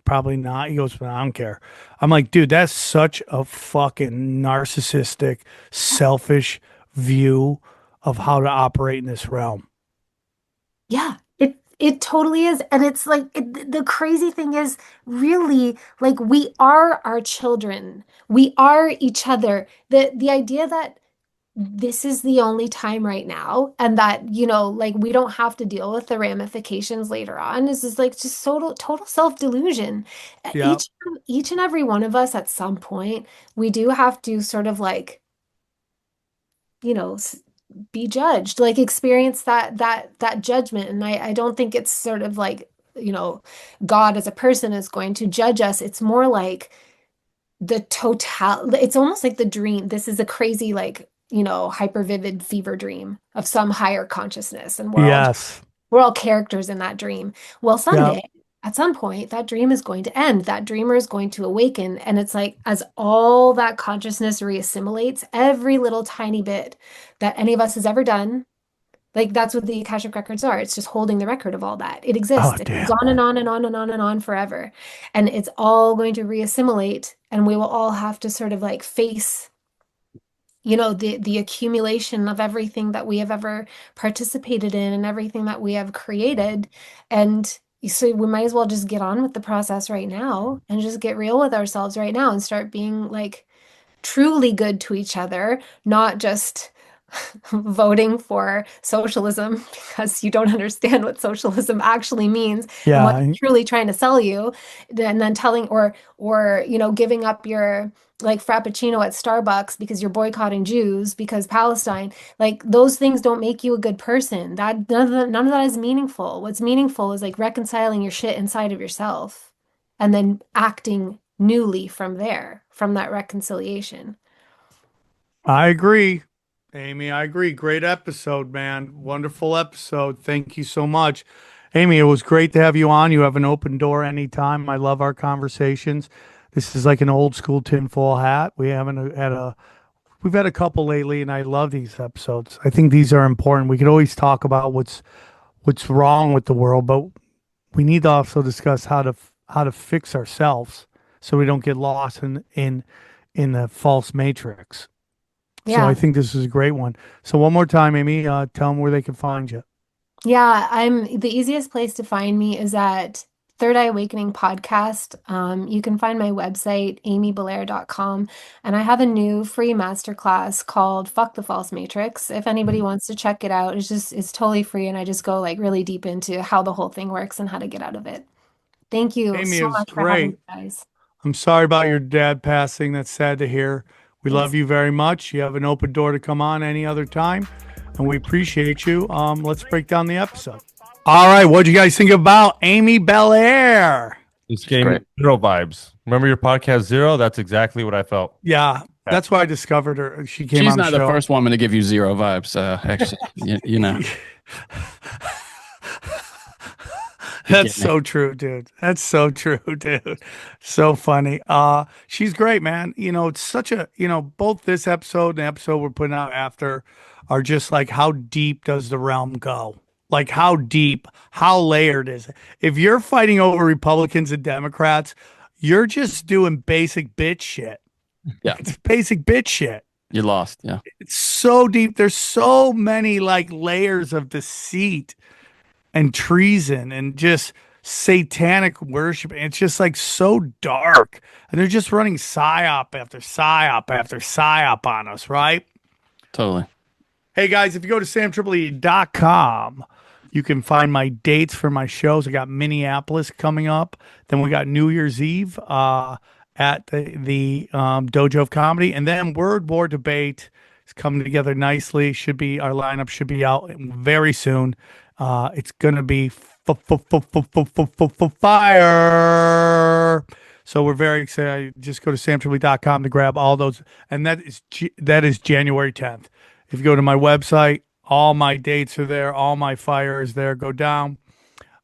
probably not. He goes, well, I don't care. I'm like, dude, that's such a fucking narcissistic, selfish view of how to operate in this realm. Yeah, it totally is. And it's like the crazy thing is really like we are our children. We are each other. The idea that this is the only time right now and that, like we don't have to deal with the ramifications later on is just like just total self-delusion. Yeah. Each and every one of us at some point, we do have to sort of like, you know, be judged, like experience that judgment. And I don't think it's sort of like, God as a person is going to judge us. It's more like it's almost like the dream. This is a crazy, like, hyper vivid fever dream of some higher consciousness. And Yes. we're all characters in that dream. Well, Yeah. someday, at some point, that dream is going to end. That dreamer is going to awaken. And it's like, as all that consciousness reassimilates, every little tiny bit that any of us has ever done, like that's what the Akashic records are. It's just holding the record of all that. It Oh, exists. It goes damn. on and on and on and on and on forever. And it's all going to reassimilate. And we will all have to sort of like face the accumulation of everything that we have ever participated in and everything that we have created. And so we might as well just get on with the process right now and just get real with ourselves right now and start being like truly good to each other, not just voting for socialism because you don't understand what socialism actually means and what Yeah. they're truly trying to sell you, and then telling or giving up your like frappuccino at Starbucks because you're boycotting Jews because Palestine. Like those things don't make you a good person. That none of that is meaningful. What's meaningful is like reconciling your shit inside of yourself and then acting newly from there, from that reconciliation. I agree, Amy. I agree. Great episode, man. Wonderful episode. Thank you so much. Amy, it was great to have you on. You have an open door anytime. I love our conversations. This is like an old school tinfoil hat. We've had a couple lately, and I love these episodes. I think these are important. We could always talk about what's wrong with the world, but we need to also discuss how to fix ourselves so we don't get lost in the false matrix. So I Yeah. think this is a great one. So one more time, Amy, tell them where they can find you. Yeah, the easiest place to find me is at Third Eye Awakening Podcast. You can find my website, amybelair.com, and I have a new free masterclass called Fuck the False Matrix. If anybody wants to check it out, it's totally free, and I just go like really deep into how the whole thing works and how to get out of it. Thank you Amy, so it was much for having great. me, guys. I'm sorry about your dad passing. That's sad to hear. We love Thanks. you very much. You have an open door to come on any other time, and we appreciate you. Let's break down the episode. All right, what'd you guys think about Amy Belair? This game great. zero vibes. Remember your podcast Zero? That's exactly what I felt. Yeah, that's why I discovered her. She came She's on the not show. the first woman to give you zero vibes. Actually, you know. That's so true, dude. That's so true, dude. So funny. She's great, man. You know, it's such a, both this episode and the episode we're putting out after are just like, how deep does the realm go? Like, how deep, how layered is it? If you're fighting over Republicans and Democrats, you're just doing basic bitch shit. Yeah. It's basic bitch shit. You lost. Yeah. It's so deep. There's so many like layers of deceit and treason and just satanic worship. It's just like so dark. And they're just running psyop after psyop after psyop on us, right? Totally. Hey guys, if you go to samtripoli.com, you can find my dates for my shows. I got Minneapolis coming up. Then we got New Year's Eve at the Dojo of Comedy. And then Word War Debate is coming together nicely. Our lineup should be out very soon. It's going to be fire. So we're very excited. Just go to samtripoli.com to grab all those. And that is January 10th. If you go to my website, all my dates are there. All my fire is there. Go down.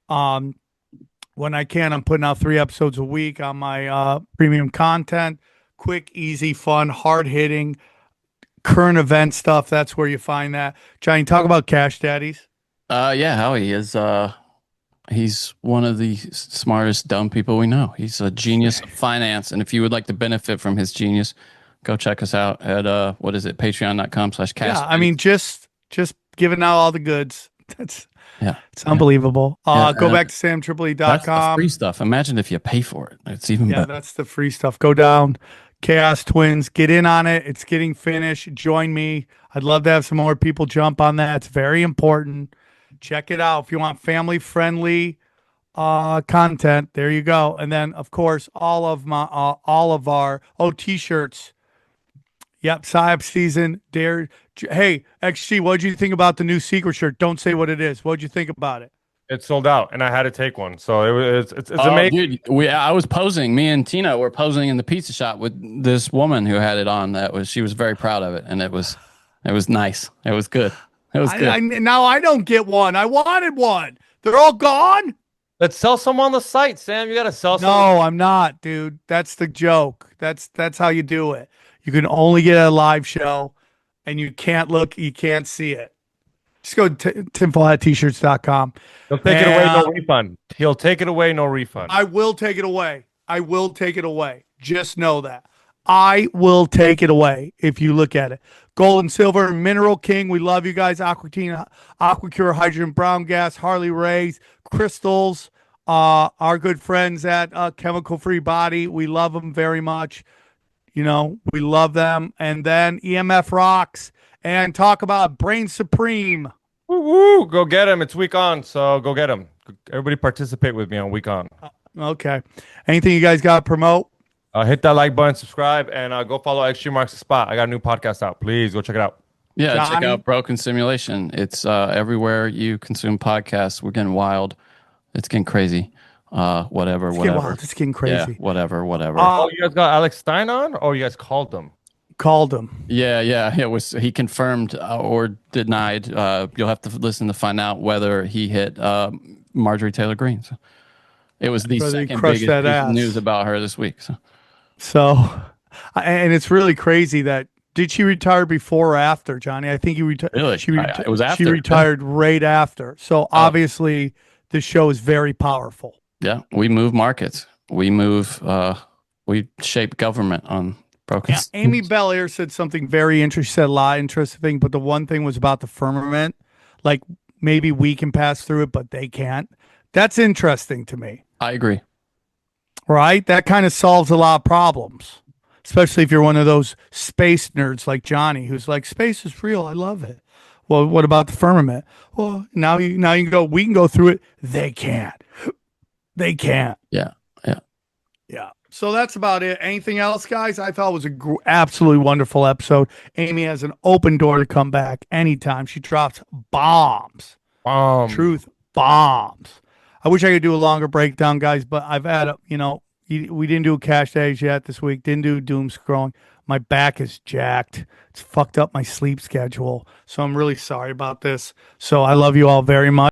When I can, I'm putting out 3 episodes a week on my premium content. Quick, easy, fun, hard-hitting, current event stuff. That's where you find that. Johnny, talk about Cash Daddies. Yeah, Howie is. He's one of the smartest dumb people we know. He's a genius of finance, and if you would like to benefit from his genius, go check us out at what is it? Patreon.com/cash. Yeah, I mean, just giving out all the goods. It's unbelievable. Yeah, go back to samtripoli.com. That's the free stuff. Imagine if you pay for it. It's even better. That's the free stuff. Go down. Chaos Twins, get in on it. It's getting finished. Join me. I'd love to have some more people jump on that. It's very important. Check it out. If you want family friendly content, there you go. And then of course, all of our t-shirts. Yep, PSYOP season. Hey, XG, what'd you think about the new secret shirt? Don't say what it is. What'd you think about it? It sold out, and I had to take one. So it's amazing. Dude, I was posing. Me and Tina were posing in the pizza shop with this woman who had it on. She was very proud of it, and it was nice. It was good. It was good. Now I don't get one. I wanted one. They're all gone. Let's sell some on the site, Sam. You got to sell some. No, I'm not, dude. That's the joke. That's how you do it. You can only get a live show, and you can't see it. Just go to tinfoil-t-shirts.com. He'll take it away, no refund. He'll take it away, no refund. I will take it away. I will take it away. Just know that. I will take it away if you look at it. Gold and silver, Mineral King. We love you guys. Aquacure, Hydrogen Brown Gas, Harley Rays, Crystals, our good friends at Chemical Free Body. We love them very much. You know, we love them. And then EMF Rocks. And talk about Brain Supreme. Woo woo! Go get him. It's week on, so go get him. Everybody participate with me on week on. Okay. Anything you guys got to promote? Hit that like button, subscribe, and go follow XG Marks the Spot. I got a new podcast out. Please go check it out. Yeah, Johnny? check out Broken Simulation. It's everywhere you consume podcasts. We're getting wild. It's getting crazy. Whatever. It's getting crazy. Yeah, whatever. You guys got Alex Stein on, or you guys called him? Called him. Yeah. It was he confirmed or denied. You'll have to listen to find out whether he hit Marjorie Taylor Greene. So it was the second biggest piece of news about her this week. So, and it's really crazy that did she retire before or after, Johnny? I think he retired. Really? It was after. She retired right after. So obviously, this show is very powerful. Yeah, we move markets. We move. We shape government on. Broken. Yeah, Amy Belair said something very interesting. She said a lot of interesting things, but the one thing was about the firmament. Like maybe we can pass through it, but they can't. That's interesting to me. I agree. Right? That kind of solves a lot of problems, especially if you're one of those space nerds like Johnny, who's like, space is real. I love it. Well, what about the firmament? Well, now you can go. We can go through it. They can't. They can't. Yeah. So that's about it. Anything else, guys? I thought it was a absolutely wonderful episode. Amy has an open door to come back anytime. She drops bombs. Truth bombs. I wish I could do a longer breakdown, guys, but I've had, we didn't do cash days yet this week, didn't do doom scrolling. My back is jacked. It's fucked up my sleep schedule. So I'm really sorry about this. So I love you all very much.